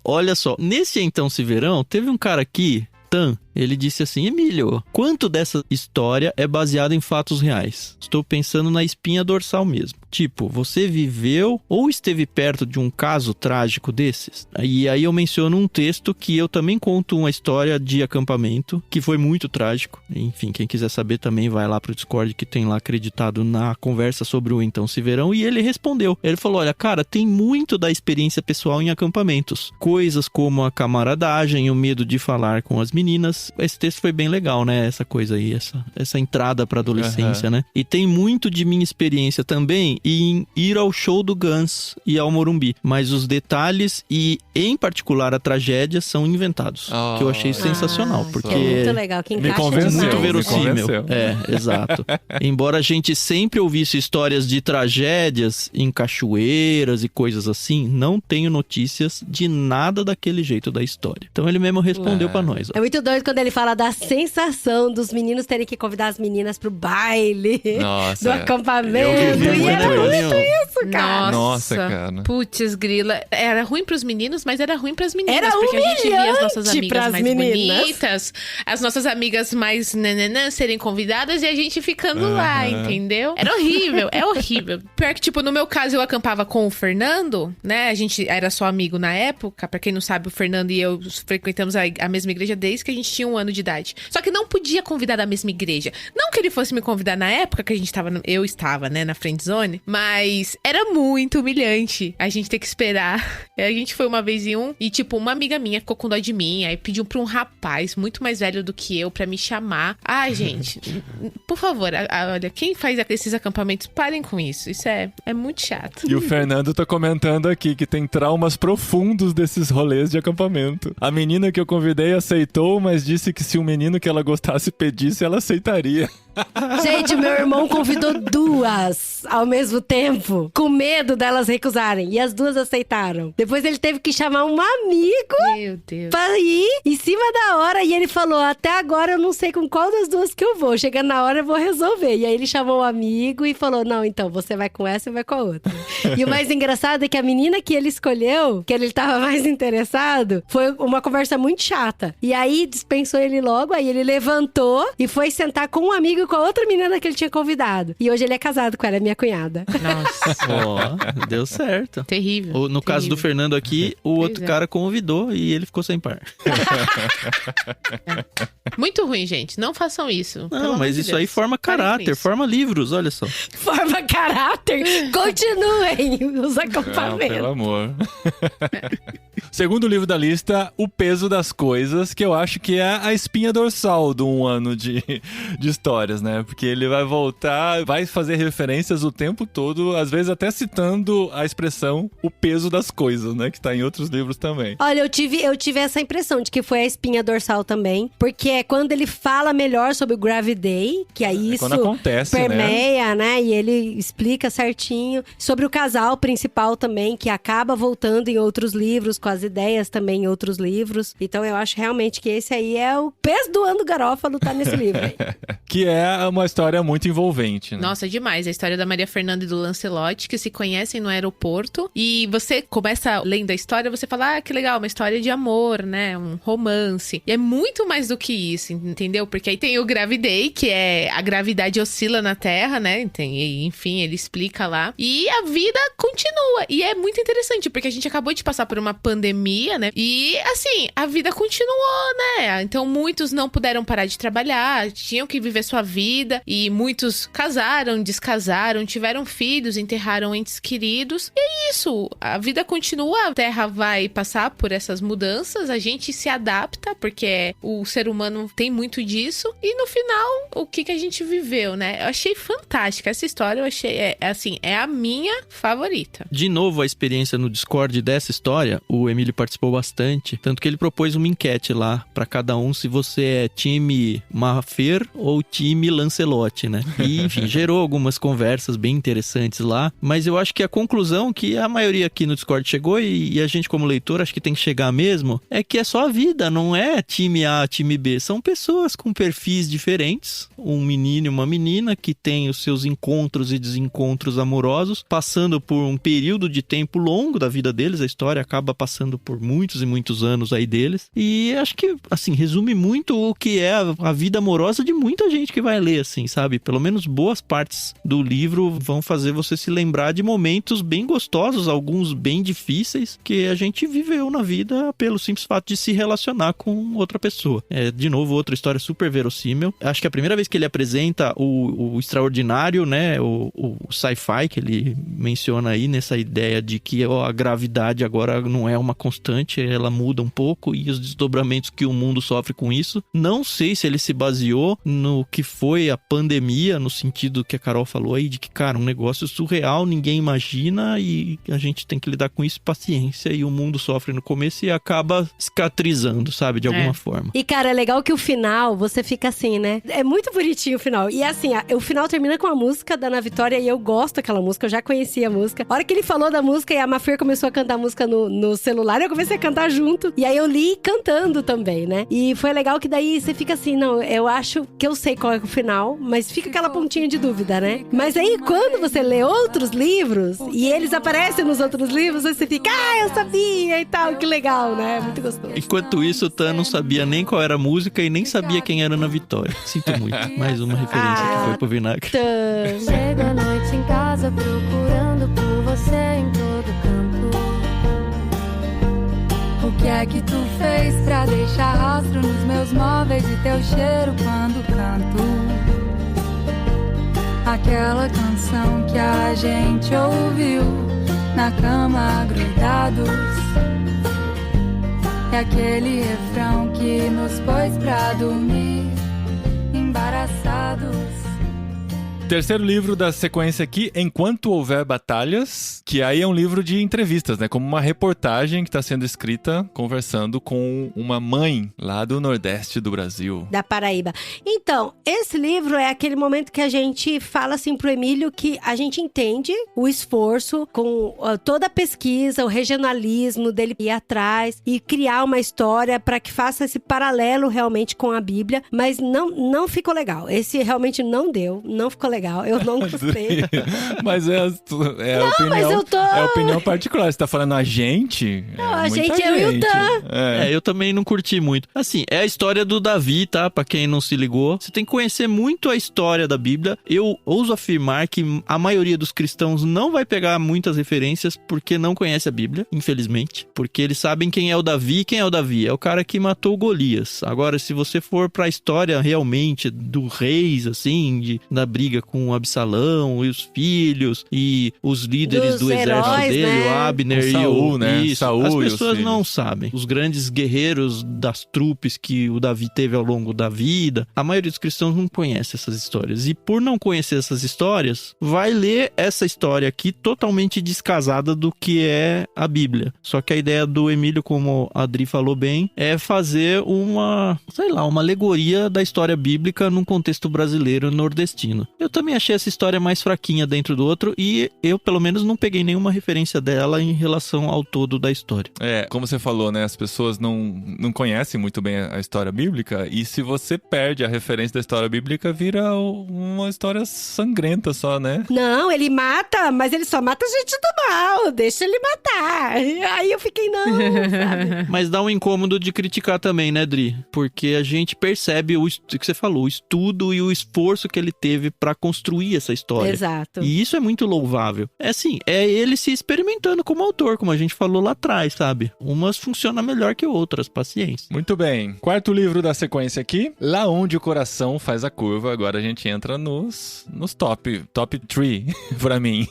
olha só, nesse Então Se Verão, teve um cara aqui, Tan, Ele disse assim: Emílio, quanto dessa história é baseado em fatos reais? Estou pensando na espinha dorsal mesmo. Tipo, você viveu ou esteve perto de um caso trágico desses? E aí eu menciono um texto que eu também conto uma história de acampamento, que foi muito trágico. Enfim, quem quiser saber também vai lá pro Discord, que tem lá acreditado na conversa sobre o Então Se Verão. E ele respondeu. Ele falou: olha, cara, tem muito da experiência pessoal em acampamentos. Coisas como a camaradagem, o medo de falar com as meninas. Esse texto foi bem legal, né? Essa coisa aí, essa entrada pra adolescência, né? E tem muito de minha experiência também em ir ao show do Guns e ao Morumbi. Mas os detalhes e, em particular, a tragédia são inventados. Que eu achei sensacional, porque é muito legal, que encaixa convenceu, demais. muito verossímil. convenceu. Exato. Embora a gente sempre ouvisse histórias de tragédias em cachoeiras e coisas assim, não tenho notícias de nada daquele jeito da história. Então ele mesmo respondeu pra nós. É muito doido quando ele fala da sensação dos meninos terem que convidar as meninas pro baile Nossa, do acampamento. Eu vivi E muito era muito isso. isso, cara. Nossa, cara. Putz, grila. Era ruim pros meninos, mas era ruim pras meninas. Era porque a gente via as nossas humilhante amigas pras mais meninas. bonitas, as nossas amigas mais nananã serem convidadas e a gente ficando lá, entendeu? Era horrível, é horrível. Pior que, tipo, no meu caso, eu acampava com o Fernando, né? A gente era só amigo na época. Pra quem não sabe, o Fernando e eu frequentamos a mesma igreja desde que a gente tinha 1 ano de idade. Só que não podia convidar da mesma igreja. Não que ele fosse me convidar na época que a gente tava, eu estava, né, na friend zone, mas era muito humilhante a gente ter que esperar. A gente foi uma vez em um e, tipo, uma amiga minha ficou com dó de mim, aí pediu pra um rapaz muito mais velho do que eu pra me chamar. Ai, gente, por favor, olha, quem faz esses acampamentos, parem com isso. Isso é muito chato. E o Fernando tá comentando aqui que tem traumas profundos desses rolês de acampamento. A menina que eu convidei aceitou, mas disse que se um menino que ela gostasse pedisse, ela aceitaria. Gente, meu irmão convidou 2 ao mesmo tempo, com medo delas recusarem. E as 2 aceitaram. Depois ele teve que chamar um amigo Meu Deus. pra ir em cima da hora. E ele falou: até agora eu não sei com qual das 2 que eu vou. Chegando na hora eu vou resolver. E aí ele chamou um amigo e falou: não, então você vai com essa e vai com a outra. E o mais engraçado é que a menina que ele escolheu, que ele tava mais interessado, foi uma conversa muito chata. E aí dispensou ele logo. Aí ele levantou e foi sentar com um amigo e com a outra menina que ele tinha convidado. E hoje ele é casado com ela, é minha cunhada. Nossa, Ó, deu certo. terrível. No caso do terrível. Fernando aqui, o Pois outro é. cara convidou e ele ficou sem par. Muito ruim, gente. Não façam isso. Pelo Não, amor mas de isso Deus. aí forma Parem com caráter, isso. forma livros, olha só. Forma caráter. Continuem os Não, acampamentos. pelo amor. Segundo livro da lista, O Peso das Coisas, que eu acho que é a espinha dorsal de 1 ano de histórias, né? Porque ele vai voltar, vai fazer referências o tempo todo, às vezes até citando a expressão o peso das coisas, né? Que tá em outros livros também. Olha, eu tive essa impressão de que foi a espinha dorsal também. Porque é quando ele fala melhor sobre o Gravity Day, que aí isso quando acontece, permeia, né? E ele explica certinho. Sobre o casal principal também, que acaba voltando em outros livros, com as ideias também em outros livros. Então eu acho realmente que esse aí é o peso do ano do Garófalo, tá nesse livro aí. Que é uma história muito envolvente, né? Nossa, demais. A história da Maria Fernanda e do Lancelot, que se conhecem no aeroporto. E você começa lendo a história, você fala, ah, que legal, uma história de amor, né? Um romance. E é muito mais do que isso, entendeu? Porque aí tem o Gravity Day, que é a gravidade oscila na Terra, né? Enfim, ele explica lá. E a vida continua. E é muito interessante, porque a gente acabou de passar por uma pandemia, né? E, assim, a vida continuou, né? Então, muitos não puderam parar de trabalhar, tinham que viver sua vida. E muitos casaram, descasaram, tiveram filhos, enterraram entes queridos. E é isso. A vida continua, a Terra vai passar por essas mudanças, a gente se adapta, porque o ser humano tem muito disso. E no final, o que a gente viveu, né? Eu achei fantástica essa história, eu achei, é a minha favorita. De novo, a experiência no Discord dessa história, o Emílio participou bastante, tanto que ele propôs uma enquete lá pra cada um se você é time Mafer ou time Lancelot, né? E, enfim, gerou algumas conversas bem interessantes lá, mas Mas eu acho que a conclusão que a maioria aqui no Discord chegou, e a gente como leitor acho que tem que chegar mesmo, é que é só a vida, não é time A, time B. São pessoas com perfis diferentes, um menino e uma menina que tem os seus encontros e desencontros amorosos, passando por um período de tempo longo da vida deles. A história acaba passando por muitos e muitos anos aí deles. E acho que, assim, resume muito o que é a vida amorosa de muita gente que vai ler, assim, sabe? Pelo menos boas partes do livro vão fazer você se lembrar de momentos bem gostosos, alguns bem difíceis, que a gente viveu na vida pelo simples fato de se relacionar com outra pessoa. É, de novo, outra história super verossímil. Acho que a primeira vez que ele apresenta o extraordinário, né, o sci-fi que ele menciona aí, nessa ideia de que a gravidade agora não é uma constante, ela muda um pouco, e os desdobramentos que o mundo sofre com isso. Não sei se ele se baseou no que foi a pandemia, no sentido que a Carol falou aí, de que, cara, um negócio surreal, ninguém imagina, e a gente tem que lidar com isso, paciência, e o mundo sofre no começo e acaba cicatrizando, sabe, de alguma forma. E, cara, é legal que o final, você fica assim, né? É muito bonitinho o final. E assim, o final termina com a música da Ana Vitória, e eu gosto daquela música, eu já conhecia a música. A hora que ele falou da música e a Maffer começou a cantar a música no celular, eu comecei a cantar junto. E aí eu li cantando também, né? E foi legal que daí você fica assim, não, eu acho que eu sei qual é o final, mas fica aquela pontinha de dúvida, né? Mas aí quando você lê outros livros, e eles aparecem nos outros livros, você fica, eu sabia e tal, que legal, né? Muito gostoso. Enquanto isso, o Tan não sabia nem qual era a música e nem sabia quem era Ana Vitória. Sinto muito. Mais uma referência que foi pro vinagre. Chego à noite em casa procurando por você em todo canto. O que é que tu fez pra deixar rastro nos meus móveis e teu cheiro quando canto? Aquela canção que a gente ouviu na cama grudados. É aquele refrão que nos pôs pra dormir embaraçados. Terceiro livro da sequência aqui, Enquanto Houver Batalhas, que aí é um livro de entrevistas, né? Como uma reportagem que está sendo escrita conversando com uma mãe lá do Nordeste do Brasil. Da Paraíba. Então, esse livro é aquele momento que a gente fala assim pro Emílio que a gente entende o esforço com toda a pesquisa, o regionalismo dele ir atrás e criar uma história para que faça esse paralelo realmente com a Bíblia, mas não ficou legal. Esse realmente não deu, não ficou legal. Eu não gostei. Mas é a opinião particular. Você tá falando a gente? Não, a gente é o Yutan. Eu também não curti muito. Assim, é a história do Davi, tá? Pra quem não se ligou. Você tem que conhecer muito a história da Bíblia. Eu ouso afirmar que a maioria dos cristãos não vai pegar muitas referências porque não conhece a Bíblia, infelizmente. Porque eles sabem quem é o Davi. Quem é o Davi? É o cara que matou Golias. Agora, se você for pra história realmente do reis, assim, da briga com o Absalão e os filhos e os líderes do exército dele, né? O Abner e Saul, o... né? Isso. Saul as pessoas não sabem. Os grandes guerreiros das trupes que o Davi teve ao longo da vida, a maioria dos cristãos não conhece essas histórias. E por não conhecer essas histórias, vai ler essa história aqui totalmente descasada do que é a Bíblia. Só que a ideia do Emílio, como a Adri falou bem, é fazer uma alegoria da história bíblica num contexto brasileiro nordestino. Eu também achei essa história mais fraquinha dentro do outro e eu, pelo menos, não peguei nenhuma referência dela em relação ao todo da história. Como você falou, né? As pessoas não conhecem muito bem a história bíblica e se você perde a referência da história bíblica, vira uma história sangrenta só, né? Não, ele mata, mas ele só mata gente do mal. Deixa ele matar. Aí eu fiquei, não, sabe? Mas dá um incômodo de criticar também, né, Dri? Porque a gente percebe o que você falou, o estudo e o esforço que ele teve pra construir essa história. Exato. E isso é muito louvável. É assim, é ele se experimentando como autor, como a gente falou lá atrás, sabe? Umas funcionam melhor que outras, paciência. Muito bem. Quarto livro da sequência aqui, Lá Onde o Coração Faz a Curva. Agora a gente entra nos top 3 pra mim.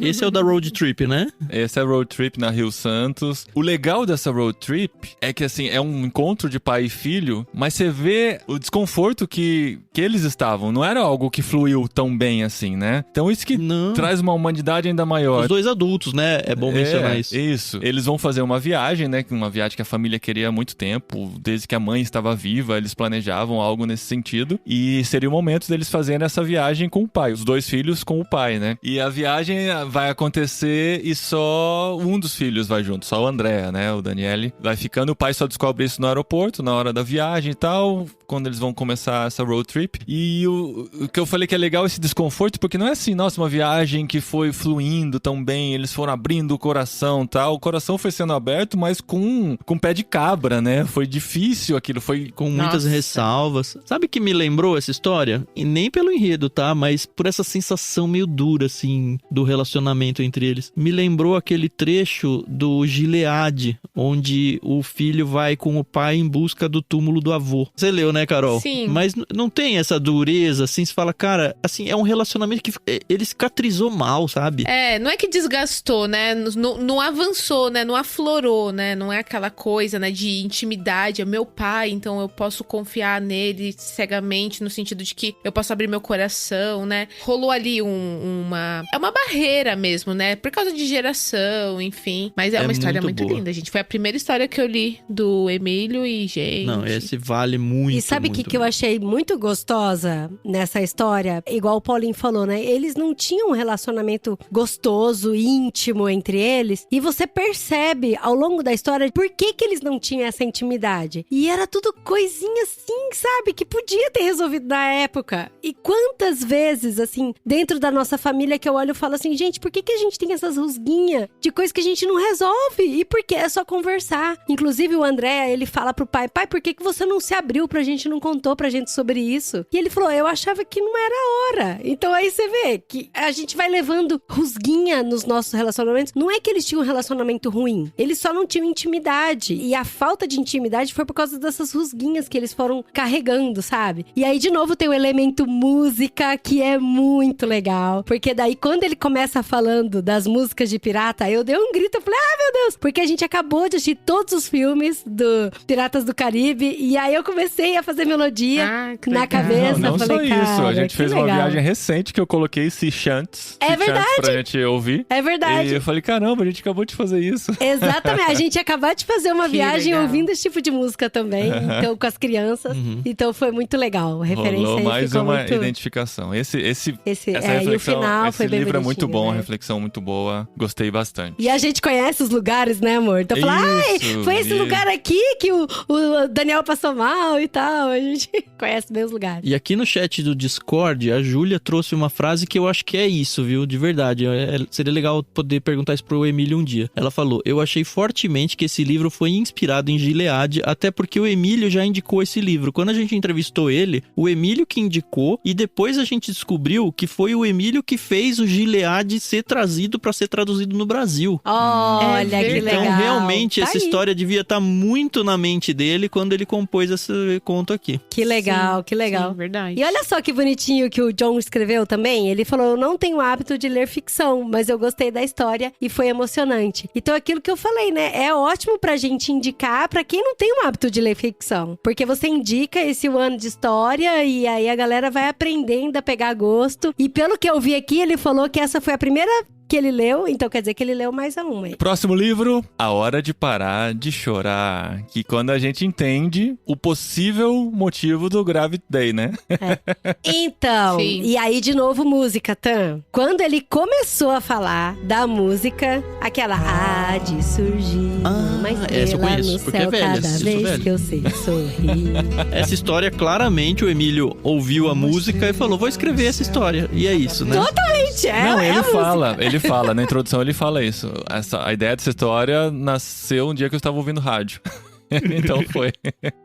Esse é o da Road Trip, né? Esse é Road Trip na Rio Santos. O legal dessa Road Trip é que, assim, é um encontro de pai e filho, mas você vê o desconforto que eles estavam. Não era algo que fluiu tão bem assim, né? Então isso que Não. traz uma humanidade ainda maior. Os dois adultos, né? É bom mencionar isso. Isso. Eles vão fazer uma viagem, né? Uma viagem que a família queria há muito tempo. Desde que a mãe estava viva, eles planejavam algo nesse sentido. E seria o momento deles fazerem essa viagem com o pai. Os dois filhos com o pai, né? E a viagem vai acontecer e só um dos filhos vai junto. Só o André, né? O Daniele vai ficando. O pai só descobre isso no aeroporto, na hora da viagem e tal. Quando eles vão começar essa road trip. E o que eu falei que é legal esse desconforto, porque não é assim, nossa, uma viagem que foi fluindo tão bem, eles foram abrindo o coração e tal. O coração foi sendo aberto, mas com pé de cabra, né? Foi difícil aquilo, foi... Com muitas Nossa. ressalvas. Sabe que me lembrou essa história? E nem pelo enredo, tá? Mas por essa sensação meio dura, assim, do relacionamento entre eles. Me lembrou aquele trecho do Gilead, onde o filho vai com o pai em busca do túmulo do avô. Você leu, né, Carol? Sim. Mas não tem essa dureza, assim, você fala, cara, assim, é um relacionamento que ele cicatrizou mal, sabe? Não é que desgastou, né? Não avançou, né? Não aflorou, né? Não é aquela coisa, né, de intimidade. É meu pai, então eu posso confiar nele cegamente, no sentido de que eu posso abrir meu coração, né? Rolou ali uma barreira mesmo, né? Por causa de geração, enfim. Mas é uma história muito boa. linda, gente. Foi a primeira história que eu li do Emílio e, gente... Não, esse vale muito. E sabe o muito que eu mesmo. achei muito gostosa nessa história? Igual o Paulinho falou, né? Eles não tinham um relacionamento gostoso, íntimo entre eles. E você percebe ao longo da história por que eles não tinham essa intimidade. E era tudo coisinha assim, sabe? Que podia ter resolvido na época. E quantas vezes, assim, dentro da nossa família que eu olho e falo assim, gente, por que a gente tem essas rusguinhas de coisa que a gente não resolve? E por que é só conversar? Inclusive o André, ele fala pro pai, por que você não se abriu pra gente, não contou pra gente sobre isso? E ele falou, eu achava que não era hora. Então aí você vê que a gente vai levando rusguinha nos nossos relacionamentos. Não é que eles tinham um relacionamento ruim, eles só não tinham intimidade. E a falta de intimidade foi por causa dessas rusguinhas que eles foram carregando, sabe? E aí, de novo, tem o elemento música, que é muito legal. Porque daí, quando ele começa falando das músicas de pirata, eu dei um grito, eu falei, meu Deus! Porque a gente acabou de assistir todos os filmes do Piratas do Caribe, e aí eu comecei a fazer melodia que na legal. cabeça. Não eu falei, só isso, cara, a gente que fez uma legal. viagem recente que eu coloquei Sea Chants. É Sea Chants verdade. pra gente ouvir. É verdade. E eu falei, caramba, a gente acabou de fazer isso. Exatamente, a gente ia acabar de fazer uma Que viagem legal. ouvindo esse tipo de música também, então com as crianças. Então foi muito legal. A referência Rolou aí mais ficou uma muito... identificação. Essa e o reflexão, final esse foi bem livro é muito bonitinho, bom, né? reflexão muito boa. Gostei bastante. E a gente conhece os lugares, né, amor? Então fala, Isso, foi esse e- lugar aqui que o Daniel passou mal e tal. A gente conhece bem os lugares. E aqui no chat do Discord, a Júlia trouxe uma frase que eu acho que é isso, viu? De verdade. Seria legal poder perguntar isso pro Emílio um dia. Ela falou, eu achei fortemente que esse livro foi inspirado em Gilead, até porque o Emílio já indicou esse livro. Quando a gente entrevistou ele, o Emílio que indicou, e depois a gente descobriu que foi o Emílio que fez o Gilead ser trazido pra ser traduzido no Brasil. Olha, que verdade. legal. Então, realmente, Tá essa aí. história devia estar muito na mente dele quando ele compôs esse conto aqui. Que legal, Sim, que legal. Sim, verdade. E olha só que bonitinho que o John escreveu também. Ele falou, eu não tenho hábito de ler ficção, mas eu gostei da história e foi emocionante. Então aquilo que eu falei, né? É ótimo pra gente indicar pra quem não tem o hábito de ler ficção. Porque você indica esse ano de história e aí a galera vai aprendendo a pegar gosto. E pelo que eu vi aqui, ele falou que essa foi a primeira que ele leu, então quer dizer que ele leu mais a uma. Próximo livro, A Hora de Parar de Chorar. Que quando a gente entende o possível motivo do Gravity Day, né? Então, Sim. e aí de novo música, Tan. Quando ele começou a falar da música, aquela há de surgir uma essa estrela eu conheço, no porque é céu velha, cada isso vez velho. que eu sei sorrir. Essa história, claramente, o Emílio ouviu a música e falou, vou escrever essa história. E é isso, né? Totalmente, Não, é ele a fala, na introdução ele fala isso. A ideia dessa história nasceu um dia que eu estava ouvindo rádio. Então foi.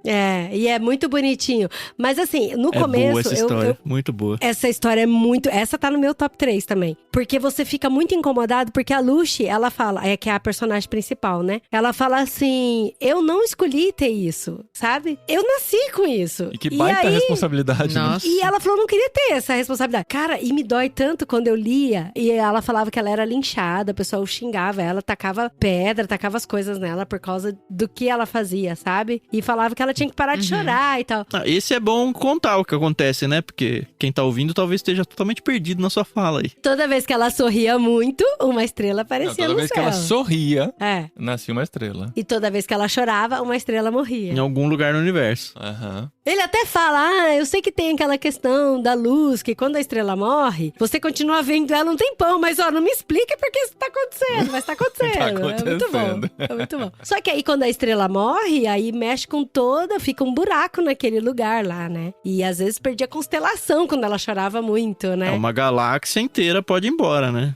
É, e é muito bonitinho. Mas assim, no É começo, boa essa história, muito boa. essa história é muito... Essa tá no meu top 3 também. Porque você fica muito incomodado, porque a Lucy, ela fala, que é a personagem principal, né? Ela fala assim, eu não escolhi ter isso, sabe? Eu nasci com isso. E que baita responsabilidade, né? Nossa. E ela falou, não queria ter essa responsabilidade. Cara, e me dói tanto quando eu lia. E ela falava que ela era linchada, o pessoal xingava ela, tacava pedra, tacava as coisas nela por causa do que ela fazia, sabe? E falava que ela tinha que parar de chorar e tal. Esse é bom contar o que acontece, né? Porque quem tá ouvindo talvez esteja totalmente perdido na sua fala aí. Toda vez que ela sorria muito, uma estrela aparecia Toda no vez céu. que ela sorria, É. nascia uma estrela. E toda vez que ela chorava, uma estrela morria. Em algum lugar no universo. Aham. Ele até fala, eu sei que tem aquela questão da luz, que quando a estrela morre, você continua vendo ela um tempão, mas não me explica porque isso tá acontecendo, mas tá acontecendo. Tá É muito bom, acontecendo. é muito bom. Só que aí quando a estrela morre, aí mexe com fica um buraco naquele lugar lá, né? E às vezes perdia a constelação quando ela chorava muito, né? Uma galáxia inteira pode ir embora, né?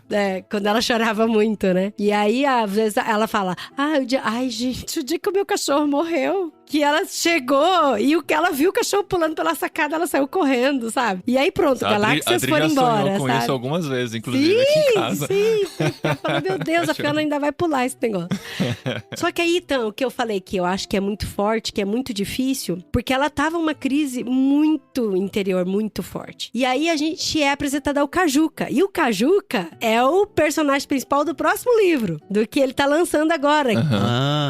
Quando ela chorava muito, né? E aí, às vezes, ela fala, ai, gente, o dia que o meu cachorro morreu, que ela chegou e o que ela viu o cachorro pulando pela sacada, ela saiu correndo, sabe? E aí pronto, galáxias Adri foram já embora, sonhou com sabe? isso algumas vezes, inclusive, aqui em casa. Sim. Eu falo, meu Deus, a Fiona ainda vai pular esse negócio. Só que aí, então, o que eu falei que eu acho que é muito forte, que é muito difícil, porque ela tava uma crise muito interior, muito forte. E aí a gente é apresentada ao Kajuka. E o Kajuka é o personagem principal do próximo livro, do que ele tá lançando agora.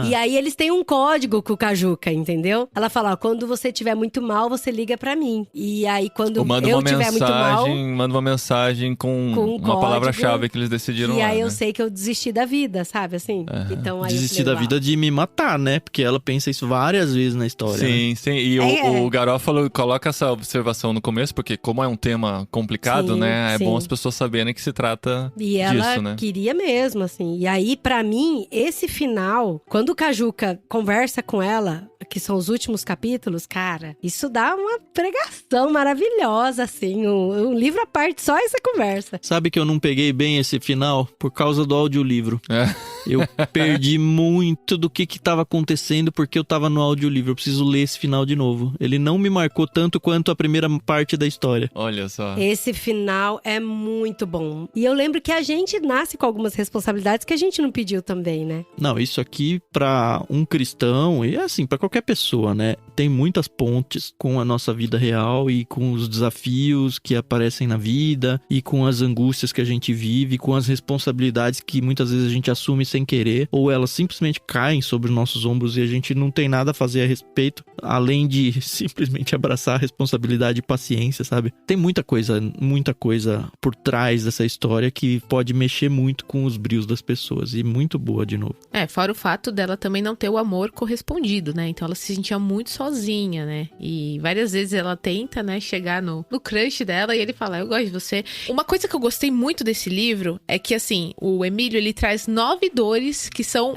E aí eles têm um código com o Kajuka, entendeu? Ela fala, ó, quando você estiver muito mal, você liga pra mim. E aí quando eu estiver muito mal... Manda uma mensagem com uma código, palavra-chave que eles decidiram E lá, aí eu né? sei que eu desisti da vida, sabe? Assim. Então aí Desistir eu falei, da vida de me matar, né? Porque ela pensa isso várias vezes na história. Né? Sim, sim. E o Garófalo coloca essa observação no começo, porque como é um tema complicado, Sim, né? É sim. bom as pessoas saberem que se trata E ela disso, né? queria mesmo, assim. E aí, pra mim, esse final, quando o Kajuka conversa com ela, que são os últimos capítulos, cara, isso dá uma pregação maravilhosa, assim. Um livro à parte, só essa conversa. Sabe que eu não peguei bem esse final por causa do audiolivro. É. Eu perdi muito do que tava acontecendo porque eu tava no audiolivro. Eu preciso ler esse final de novo. Ele não me marcou tanto quanto a primeira parte da história. Olha só. Esse final é muito bom. E eu lembro que a gente nasce com algumas responsabilidades que a gente não pediu também, né? Não, isso aqui pra um cristão e assim, pra qualquer pessoa, né? Tem muitas pontes com a nossa vida real e com os desafios que aparecem na vida e com as angústias que a gente vive, com as responsabilidades que muitas vezes a gente assume sem querer, ou elas simplesmente caem sobre os nossos ombros e a gente não tem nada a fazer a respeito, além de simplesmente abraçar a responsabilidade e paciência, sabe? Tem muita coisa por trás dessa história que pode mexer muito com os brios das pessoas e muito boa de novo. Fora o fato dela também não ter o amor correspondido, né? Então ela se sentia muito sozinha, né? E várias vezes ela tenta, né, chegar no crush dela e ele fala, eu gosto de você. Uma coisa que eu gostei muito desse livro é que, assim, o Emílio, ele traz 9 dores que são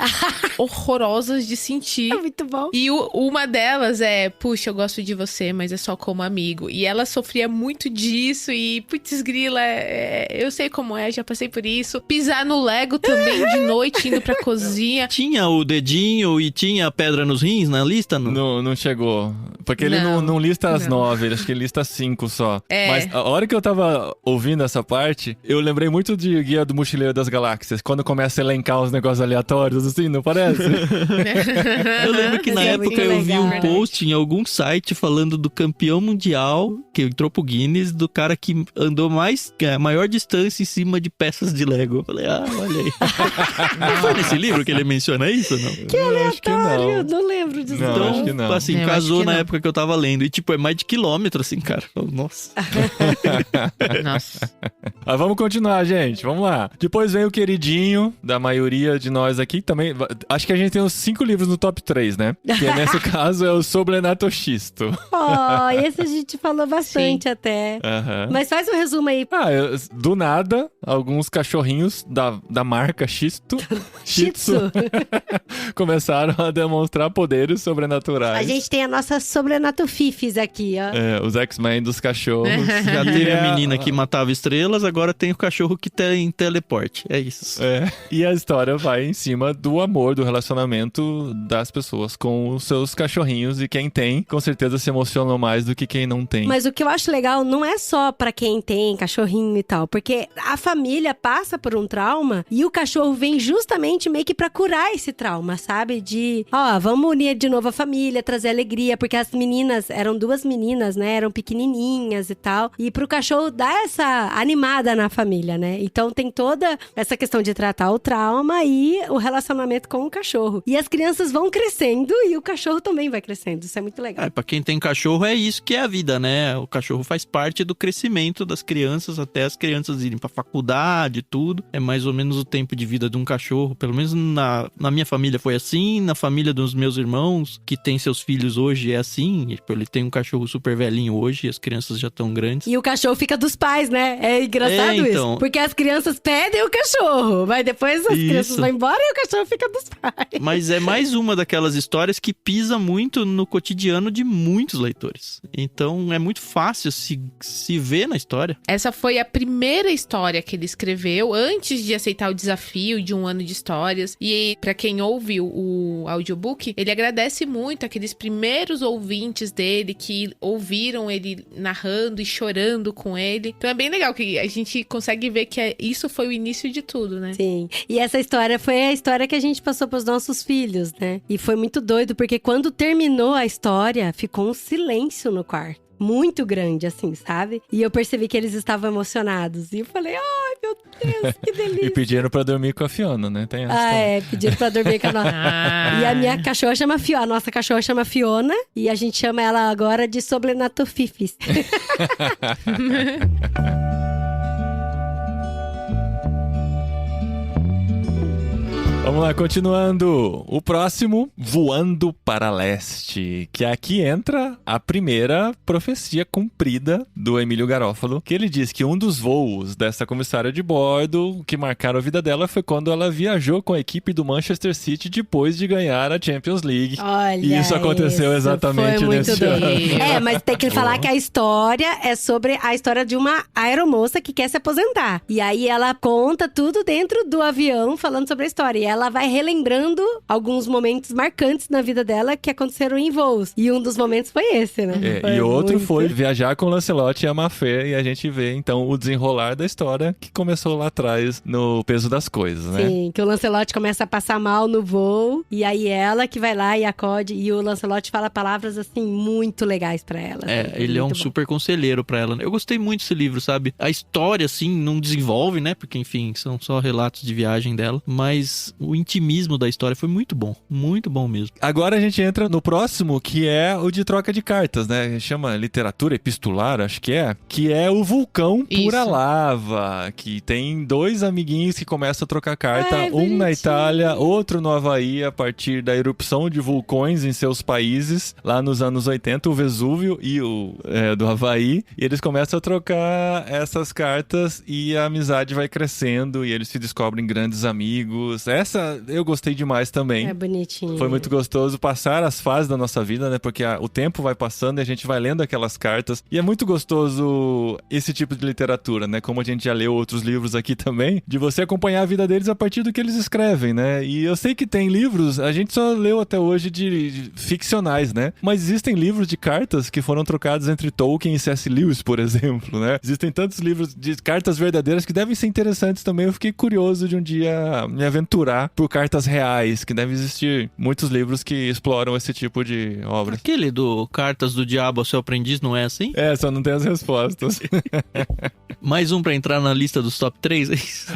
horrorosas de sentir. É muito bom. E uma delas é, puxa, eu gosto de você, mas é só como amigo. E ela sofria muito disso e, putz grila, eu sei como é, já passei por isso. Pisar no Lego também de noite, indo pra cozinha. Tinha o dedinho e tinha a pedra nos rins na lista? Não chegou. Porque ele não lista as 9, acho que ele lista 5 só. Mas a hora que eu tava ouvindo essa parte, eu lembrei muito de Guia do Mochileiro das Galáxias. Quando começa a elencar os negócios aleatórios, assim, não parece? Eu lembro que na época eu vi um post em algum site falando do campeão mundial, que entrou pro Guinness, do cara que andou a maior distância em cima de peças de Lego. Eu falei, olha aí. Não foi nesse livro que ele menciona isso, não? Que aleatório, não lembro disso. Não, Então, acho que não. assim, Eu casou acho que na não. época que eu tava lendo. E, tipo, é mais de quilômetro, assim, cara. Nossa. Nossa. Mas vamos continuar, gente. Vamos lá. Depois vem o queridinho da maioria de nós aqui. Também, acho que a gente tem uns 5 livros no top 3, né? Que nesse caso é o Sobrenatoshisto. Esse a gente falou bastante até. Aham. Mas faz um resumo aí. Do nada, alguns cachorrinhos da marca Shisto, Shih Tzu. começaram a demonstrar poderes sobrenaturais. A gente tem a nossa Sobrenatofifis aqui, ó. Os X-Men dos cachorros. Já teve a menina que matava estrelas, agora agora tem o cachorro que tem teleporte. É isso. E a história vai em cima do amor, do relacionamento das pessoas com os seus cachorrinhos. E quem tem, com certeza se emocionou mais do que quem não tem. Mas o que eu acho legal não é só pra quem tem cachorrinho e tal, porque a família passa por um trauma e o cachorro vem justamente meio que pra curar esse trauma, sabe? De, vamos unir de novo a família, trazer alegria, porque as meninas, eram 2 meninas, né? Eram pequenininhas e tal. E pro cachorro dar essa animada na família, né? Então tem toda essa questão de tratar o trauma e o relacionamento com o cachorro. E as crianças vão crescendo e o cachorro também vai crescendo. Isso é muito legal. Pra quem tem cachorro, é isso que é a vida, né? O cachorro faz parte do crescimento das crianças, até as crianças irem pra faculdade, tudo. É mais ou menos o tempo de vida de um cachorro. Pelo menos na minha família foi assim, na família dos meus irmãos, que tem seus filhos hoje, é assim. Ele tem um cachorro super velhinho hoje e as crianças já estão grandes. E o cachorro fica dos pais, né? É engraçado então. isso. Porque as crianças pedem o cachorro, mas depois as crianças vão embora e o cachorro fica dos pais. Mas é mais uma daquelas histórias que pisa muito no cotidiano de muitos leitores. Então é muito fácil se ver na história. Essa foi a primeira história que ele escreveu antes de aceitar o desafio de 1 ano de histórias. E pra quem ouve o audiobook, ele agradece muito aqueles primeiros ouvintes dele que ouviram ele narrando e chorando com ele. Então é bem legal que a gente consegue ver que isso foi o início de tudo, né? Sim. E essa história foi a história que a gente passou pros nossos filhos, né? E foi muito doido, porque quando terminou a história, ficou um silêncio no quarto. Muito grande, assim, sabe? E eu percebi que eles estavam emocionados. E eu falei, ai, meu Deus, que delícia. E pediram pra dormir com a Fiona, né? Tem essa pediram pra dormir com a nossa. E a minha cachorra chama Fiona. A nossa cachorra chama Fiona. E a gente chama ela agora de Sobrenatofifis. Vamos lá, continuando. O próximo, Voando para Leste, que aqui entra a primeira profecia cumprida do Emílio Garofalo, que ele diz que um dos voos dessa comissária de bordo que marcaram a vida dela foi quando ela viajou com a equipe do Manchester City depois de ganhar a Champions League. Olha, e isso aconteceu exatamente foi muito nesse doido. ano. Mas tem que falar que a história é sobre a história de uma aeromoça que quer se aposentar. E aí ela conta tudo dentro do avião, falando sobre a história. E ela vai relembrando alguns momentos marcantes na vida dela que aconteceram em voos. E um dos momentos foi esse, né? E outro foi viajar com o Lancelot e a Mafé. E a gente vê, então, o desenrolar da história que começou lá atrás no Peso das Coisas, né? Sim, que o Lancelot começa a passar mal no voo. E aí ela que vai lá e acode. E o Lancelot fala palavras, assim, muito legais pra ela. Ele é um super conselheiro pra ela. Eu gostei muito desse livro, sabe? A história, assim, não desenvolve, né? Porque, enfim, são só relatos de viagem dela. Mas o intimismo da história foi muito bom mesmo. Agora a gente entra no próximo, que é o de troca de cartas, né? Chama literatura epistolar, acho que é o Vulcão Pura Lava, que tem 2 amiguinhos que começam a trocar carta, um na Itália, outro no Havaí, a partir da erupção de vulcões em seus países, lá nos anos 80, o Vesúvio e o do Havaí, e eles começam a trocar essas cartas e a amizade vai crescendo e eles se descobrem grandes amigos. Essa eu gostei demais também. É bonitinho. Foi muito gostoso passar as fases da nossa vida, né? Porque o tempo vai passando e a gente vai lendo aquelas cartas. E é muito gostoso esse tipo de literatura, né? Como a gente já leu outros livros aqui também, de você acompanhar a vida deles a partir do que eles escrevem, né? E eu sei que tem livros, a gente só leu até hoje de ficcionais, né? Mas existem livros de cartas que foram trocados entre Tolkien e C.S. Lewis, por exemplo, né? Existem tantos livros de cartas verdadeiras que devem ser interessantes também. Eu fiquei curioso de um dia me aventurar por cartas reais, que deve existir muitos livros que exploram esse tipo de obra. Aquele do Cartas do Diabo ao Seu Aprendiz, não é assim? Só não tem as respostas. Mais um pra entrar na lista dos top 3, é isso?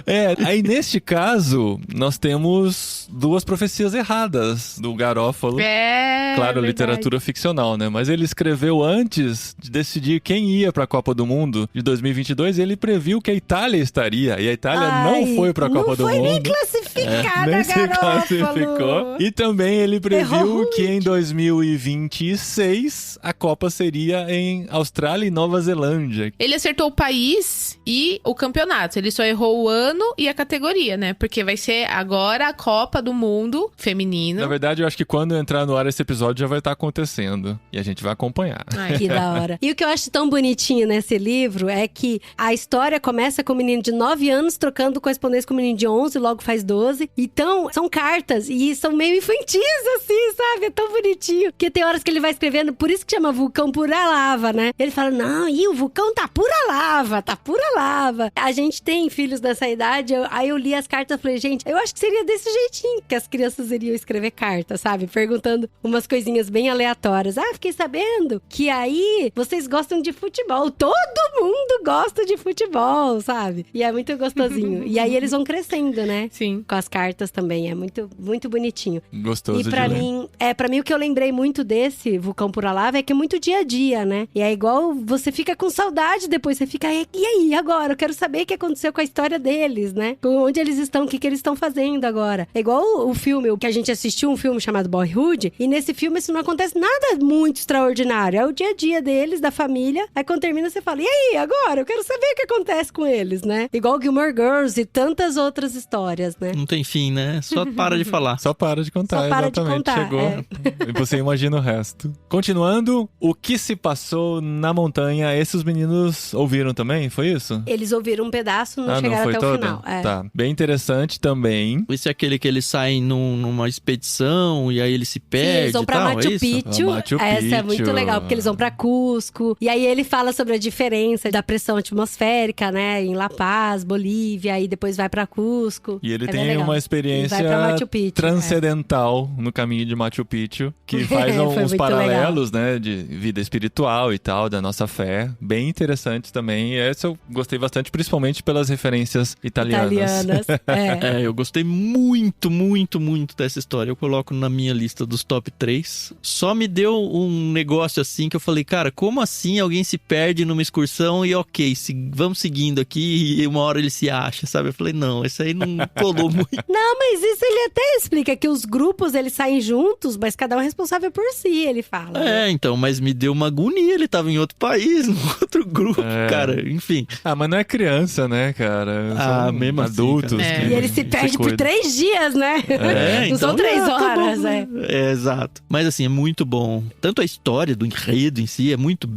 Aí neste caso, nós temos 2 profecias erradas do Garofalo. Claro, verdade. literatura ficcional, né? Mas ele escreveu antes de decidir quem ia pra Copa do Mundo de 2022, ele previu que a Itália estaria. E a Itália não foi pra Copa do Mundo. Não foi nem classificada, nem se classificou. E também ele previu que em 2026 a Copa seria em Austrália e Nova Zelândia. Ele acertou o país e o campeonato. Ele só errou o ano e a categoria, né? Porque vai ser agora a Copa do Mundo feminino. Na verdade, eu acho que quando entrar no ar esse episódio já vai estar acontecendo. E a gente vai acompanhar. Ai, Que da hora. E o que eu acho tão bonitinho nesse livro é que a história começa com um menino de 9 anos trocando correspondência com um menino de 11, logo faz 12. Então, são cartas e são meio infantis, assim, sabe? É tão bonitinho. Porque tem horas que ele vai escrevendo, por isso que chama vulcão pura lava, né? Ele fala, não, e o vulcão tá pura lava, tá pura lava. A gente tem filhos dessa idade, aí eu li as cartas e falei, gente, eu acho que seria desse jeitinho que as crianças iriam escrever cartas, sabe? Perguntando umas coisinhas bem aleatórias. Ah, fiquei sabendo que aí vocês gostam de futebol. Todo mundo gosta de futebol, sabe? E é muito gostosinho. E aí eles vão crescendo, né? Sim. Com as cartas também. É muito, muito bonitinho. Gostoso E pra de ler. mim, pra mim o que eu lembrei muito desse Vulcão Pura Lava é que é muito dia a dia, né? E é igual, você fica com saudade depois, você fica, e aí, agora? Eu quero saber o que aconteceu com a história deles, né? Onde eles estão, o que eles estão fazendo agora. É igual o filme, que a gente assistiu, um filme chamado Boyhood, e nesse filme isso não acontece nada muito extraordinário. É o dia a dia deles, da família. Aí quando termina, você fala, e aí, agora? Eu quero saber o que acontece com eles, né? Igual Gilmore Girls e tantas outras histórias, né? Não tem fim, né? Só para de falar. Só para de contar, Só para de exatamente. contar, Chegou. E você imagina o resto. Continuando, o que se passou na montanha, esses meninos ouviram também? Foi isso? Eles ouviram um pedaço, não Não chegaram foi até toda? o final. É. Tá. Bem interessante também. Esse é aquele que eles saem numa expedição e aí eles se Sim, perdem eles vão e pra tal, é Machu isso? Picchu. Machu Essa é muito Picchu. legal, porque eles vão pra Cusco. E aí ele fala sobre a diferença da pressão atmosférica, né? Em La Paz, Bolívia, e depois vai pra Cusco. E ele É bem tem legal. uma E experiência vai pra Machu Picchu, transcendental no caminho de Machu Picchu, que faz Foi uns muito paralelos, né, de vida espiritual e tal, da nossa fé. Bem interessantes também. E essa eu gostei bastante, principalmente pelas referências italianas. É. Eu gostei muito, muito, muito dessa história. Eu coloco na minha lista dos top 3. Só me deu um negócio assim que eu falei, cara, como assim alguém se perde numa excursão e ok, vamos seguindo aqui e uma hora ele se acha, sabe? Eu falei, não, esse aí não colou muito. Não, mas isso ele até explica, que os grupos, eles saem juntos, mas cada um é responsável por si, ele fala. né? Então, mas me deu uma agonia, ele tava em outro país, num outro grupo, cara, enfim. Ah, mas não é criança, né, cara? Ah, São mesmo assim, adultos. cara. que E ele se perde por cuidam. 3 dias, né? Não são 3 tá bom, horas, né? Exato. Mas assim, é muito bom. Tanto a história do enredo em si é muito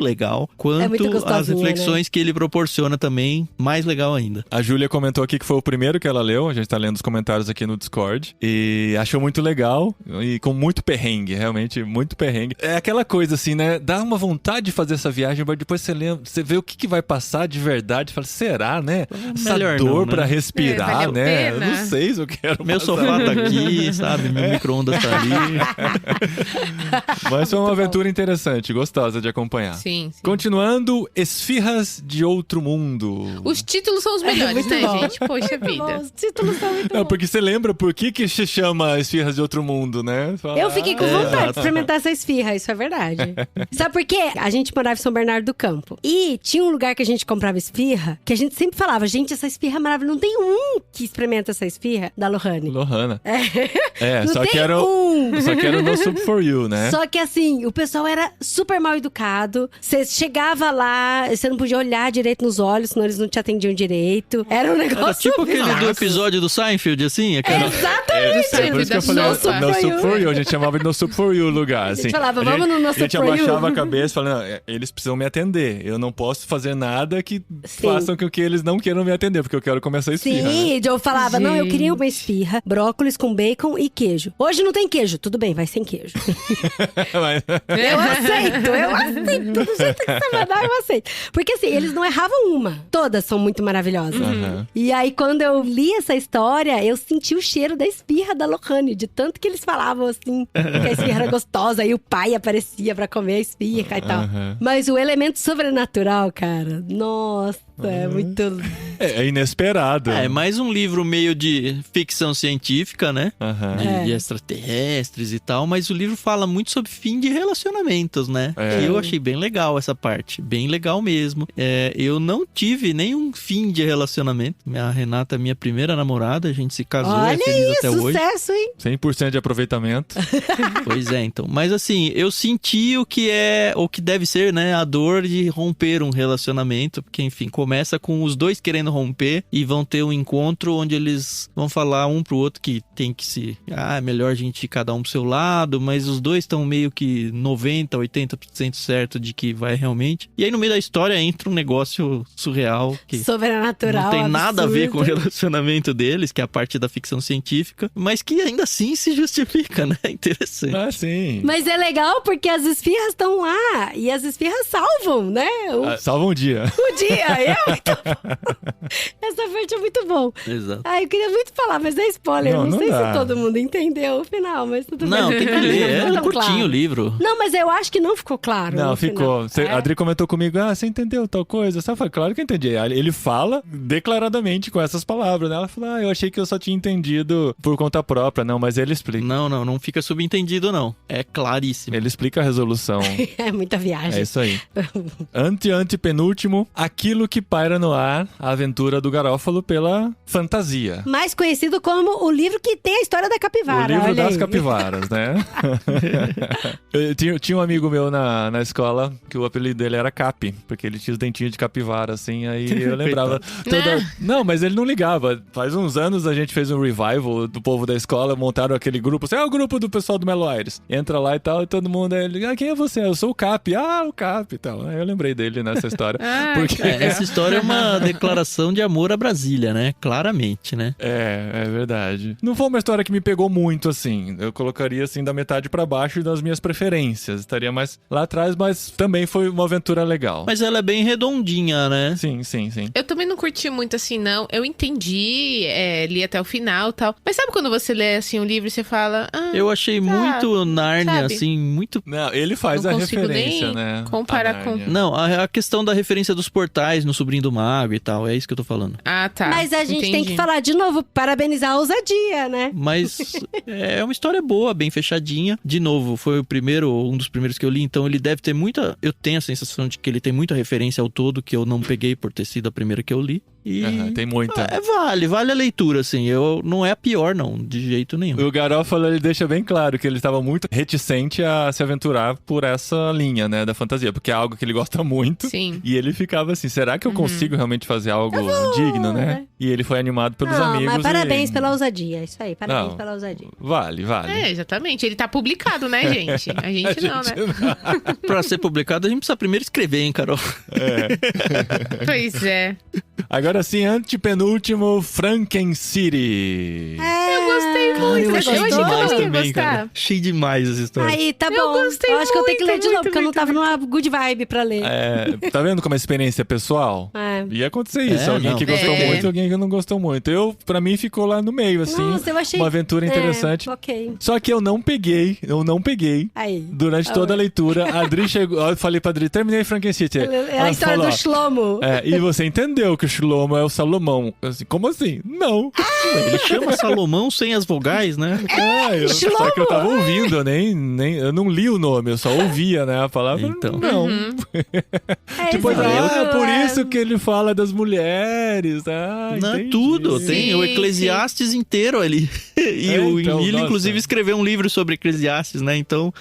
legal, quanto muito as gostosinha, reflexões que ele proporciona também, mais legal ainda. A Júlia comentou aqui que foi o primeiro que ela leu, a gente tá lendo os comentários aqui no Discord, e achou muito legal, e com muito perrengue, realmente muito perrengue. É aquela coisa assim, né, dá uma vontade de fazer essa viagem, mas depois você vê o que vai passar de verdade, fala, será, né? Essa Melhor dor não, né? pra respirar, Valeu a né? pena. Eu não sei se eu quero Meu passar. sofá tá aqui, sabe? Meu micro-ondas tá ali. Mas foi uma aventura interessante, gostosa de acompanhar. Sim, sim. Continuando, Esfirras de Outro Mundo. Os títulos são os melhores, muito né, bom. gente? Poxa vida. Os títulos são muito Não, bons. porque você lembra por que se chama Esfirras de Outro Mundo, né? Você fala, Eu fiquei com "Ah, vontade de experimentar essa esfirra, isso é verdade. Sabe por quê? A gente morava em São Bernardo do Campo. E tinha um lugar que a gente comprava esfirra, que a gente sempre falava, gente, essa esfirra é maravilhosa. Não tem um que experimenta essa esfirra da Lohane. Lohana. É, Não só tem que era um. Só que era No Soup for You, né? Só que assim, o pessoal era super mal educado. Você chegava lá, você não podia olhar direito nos olhos, senão eles não te atendiam direito. Era um negócio Era tipo aquele bizarro. do episódio do Seinfeld, assim? Aquela... Exatamente. É por isso que eu falei No Soup No for Soup You. for You. A gente chamava de No Soup for You o lugar, A assim. gente falava, vamos no No A Soup gente for You. abaixava a cabeça falando, "Não, eles precisam me atender. Eu não posso fazer nada que Sim. façam com que eles não queiram me atender, porque eu quero comer essa esfirra, né? Sim, eu falava, não, eu queria Gente. uma esfirra, brócolis com bacon e queijo. Hoje não tem queijo, tudo bem, vai sem queijo. Mas- Eu aceito. Do jeito que você mandar, eu aceito. Porque assim, eles não erravam uma. Todas são muito maravilhosas. Aham. E aí, quando eu li essa história, eu senti o cheiro da esfirra da Lohane, de tanto que eles falavam assim, que a esfirra era gostosa, e o pai aparecia pra comer a esfirra e tal. Aham. Mas o elemento sobrenatural, cara, nossa, é muito... É inesperado. É, mais um livro meio de ficção científica, né? Aham. De extraterrestres e tal, mas o livro fala muito sobre fim de relacionamentos, né? É. E eu achei bem legal essa parte, bem legal mesmo. Eu não tive nenhum fim de relacionamento. A Renata é minha primeira namorada, a gente se casou, Olha é feliz até hoje. sucesso, hein? 100% de aproveitamento. Pois é, então. Mas assim, eu senti o que deve ser, né? A dor de romper um relacionamento, porque enfim, começa com os dois querendo romper e vão ter um encontro onde eles vão falar um pro outro que tem que se... é melhor a gente ir cada um pro seu lado, mas os dois estão meio que 90%, 80% certo de que vai realmente. E aí no meio da história entra um negócio surreal que Sobrenatural, não tem nada a ver com o absurdo. relacionamento deles, que é a parte da ficção científica, mas que ainda assim se justifica, né? Interessante. Ah, sim. Mas é legal porque as esfirras estão lá e as esfirras salvam, né? Salva um dia. O dia. É muito bom. Essa parte é muito bom. Exato. Eu queria muito falar, mas é spoiler. Não, Não não sei dá. se todo mundo entendeu o final, mas tudo Não, bem. tem que ler. É Não ficou curtinho claro. o livro. Não, mas eu acho que não ficou claro. Não, no ficou. final. A Adri comentou comigo, você entendeu tal coisa? Eu falei, claro que eu entendi. Aí ele fala declaradamente com essas palavras, né? Ela falou, eu achei que eu só tinha entendido por conta própria. Não, mas ele explica. Não fica subentendido, não. É claríssimo. Ele explica a resolução. É muita viagem. É isso aí. Antepenúltimo, Aquilo que Paira no Ar, a aventura do Garófalo pela fantasia. Mais conhecido como o livro que tem a história da capivara. O livro olha das aí. capivaras, né? Eu tinha um amigo meu na escola que o apelido dele era Capi, porque ele tinha os dentinhos de capivara, assim, aí eu lembrava Não, mas ele não ligava. Faz uns anos a gente fez um revival do povo da escola, montaram aquele grupo, assim, o grupo do pessoal do Melo Aires. Entra lá e tal, e todo mundo, ele, quem é você? Eu sou o Capi. O Capi e tal. Aí eu lembrei dele nessa história. Porque... Essa história é uma declaração de amor à Brasília, né? Claramente, né? É verdade. Não foi uma história que me pegou muito, assim. Eu colocaria, assim, da metade pra baixo das minhas preferências. Estaria mais lá atrás, mas também foi uma aventura legal. Mas ela é bem redondinha, né? Sim. Eu também não curti muito assim, não. Eu entendi, li até o final e tal. Mas sabe quando você lê, assim, um livro e você fala... Eu achei muito Nárnia, sabe? assim, muito... Não, ele faz Não a consigo referência, nem né? comparar a com- Nárnia. Não, a questão da referência dos portais no Sobrinho do Mago e tal, é isso que eu tô falando. Ah, tá. Mas a gente tem Entendi. que falar de novo, parabenizar a ousadia, né? Mas é uma história boa, bem fechadinha. De novo, foi um dos primeiros que eu li, então ele deve ter muita... Eu tenho a sensação de que ele tem muita referência ao todo, que eu não peguei por ter sido a primeira que eu li. E Tem muita. vale a leitura, assim. Não é a pior, não, de jeito nenhum. O Garófalo, ele deixa bem claro que ele estava muito reticente a se aventurar por essa linha, né, da fantasia, porque é algo que ele gosta muito. Sim. E ele ficava assim, será que eu consigo realmente fazer algo digno, né? E ele foi animado pelos Não, amigos. mas parabéns e... pela ousadia. Isso aí, parabéns Não. pela ousadia. Vale. É, exatamente. Ele tá publicado, né, gente? A gente não, né? Pra ser publicado, a gente precisa primeiro escrever, hein, Carol? Pois é. Agora sim, antepenúltimo, Franken City. Eu gostei muito. eu Você achei gostou? demais Eu ia também, gostar. cara. Achei demais essa história. Aí, tá bom. Eu gostei acho que eu tenho que ler muito, de novo, muito, porque eu não muito, tava numa good vibe pra ler. Tá vendo como é experiência pessoal? É. Ia acontecer isso, alguém não. que gostou É. muito e alguém que não gostou muito. Pra mim, ficou lá no meio, assim, Nossa, eu achei... uma aventura interessante. Ok. Só que eu não peguei. Aí. Durante toda a leitura, a Adri chegou. Eu falei pra Adri, terminei Frankenstein. É a história do Shlomo. E você entendeu que o Shlomo é o Salomão. Eu assim, como assim? Não. Ele chama Salomão sem as vogais, né? Só que eu tava ouvindo, eu não li o nome, eu só ouvia, né, a palavra. Então. Não. Depois, isso, é por isso que ele fala das mulheres. Não, Entendi. tudo. Sim, Tem o Eclesiastes inteiro ali. E o então, Emílio, nossa. inclusive, escreveu um livro sobre Eclesiastes, né? Então,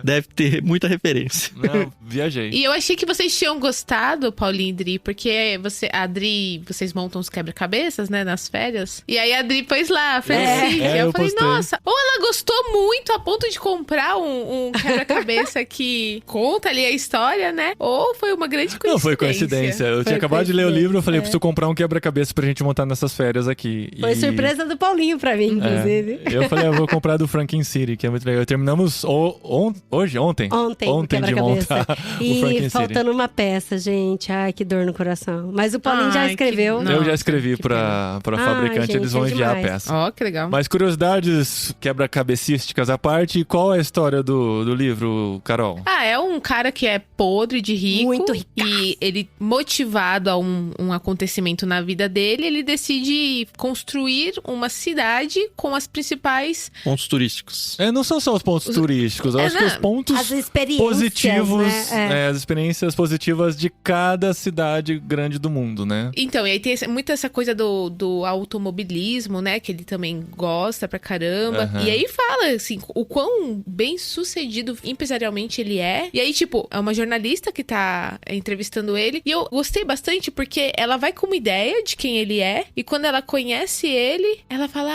deve ter muita referência. Não, viajei. E eu achei que vocês tinham gostado, Paulinho e Dri, porque a Adri, vocês montam os quebra-cabeças, né, nas férias. E aí a Adri pôs lá, Francisco. eu Eu falei, postei. nossa, ou ela gostou muito a ponto de comprar um quebra-cabeça que conta ali a história, né? Ou foi uma grande coincidência. Não foi coincidência. Eu Foi tinha acabado de ler o coincidência, livro, eu falei, preciso comprar um quebra-cabeça pra gente montar nessas férias aqui. Foi surpresa do Paulinho pra mim, inclusive. Eu falei, eu vou comprar do Franken City, que é muito legal. Terminamos ontem Ontem, de montar o Franken E City. faltando uma peça, gente. Ai, que dor no coração. Mas o Paulinho já Ai, escreveu. que- Eu já Nossa, escrevi que pra Ai, fabricante, gente, eles vão é enviar a demais. peça. Ó, que legal. Mas curiosidades quebra-cabecísticas à parte, qual é a história do livro, Carol? É um cara que é podre de rico. Muito ricaço. E ele, motivado a um acontecimento na vida dele, ele decide construir uma cidade com as principais... Pontos turísticos. Não são só os pontos turísticos, eu acho que os pontos As experiências, positivos, né? as experiências positivas de cada cidade grande do mundo, né? Então, e aí tem muito essa coisa do automobilismo, né? Que ele também gosta pra caramba. Aham. E aí fala, assim, o quão bem sucedido empresarialmente ele é. E aí, tipo, é uma jornalista que tá entrevistando ele. E eu gostei bastante porque ela vai com uma ideia de quem ele é. E quando ela conhece ele, ela fala...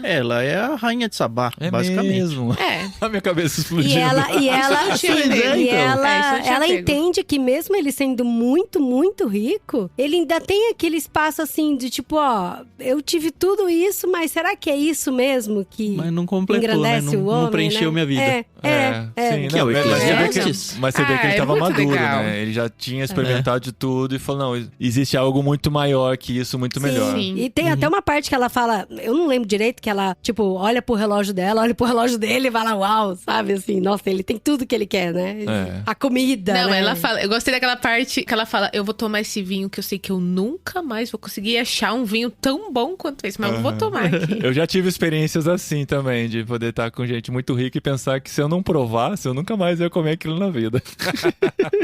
Ela é a rainha de Sabá, É basicamente. mesmo. É. A minha cabeça explodiu. E ela Isso não tinha pego. e Isso não tinha ela pego. entende que mesmo ele sendo muito, muito rico, ele ainda tem aquele espaço assim de tipo, ó, eu tive tudo isso, mas será que é isso mesmo que Mas não completou, né? engrandece o homem, Não preencheu né? minha vida. Sim, Que é o mas você vê Eclesiastes. mas você vê que ele é tava muito maduro, legal. né? Ele já tinha experimentado de tudo e falou, não, existe algo muito maior que isso, muito melhor. Sim. E tem até uma parte que ela fala, eu não lembro direito, que ela, tipo, olha pro relógio dela, olha pro relógio dele e fala, uau, sabe assim, nossa, ele tem tudo que ele quer, né? É. A comida, Não, né? ela fala... Eu gostei daquela parte que ela fala, eu vou tomar esse vinho que eu sei que eu nunca mais vou conseguir achar um vinho tão bom quanto esse, mas eu vou tomar aqui. Eu já tive experiências assim também, de poder estar com gente muito rica e pensar que se eu não provasse, eu nunca mais ia comer aquilo na vida.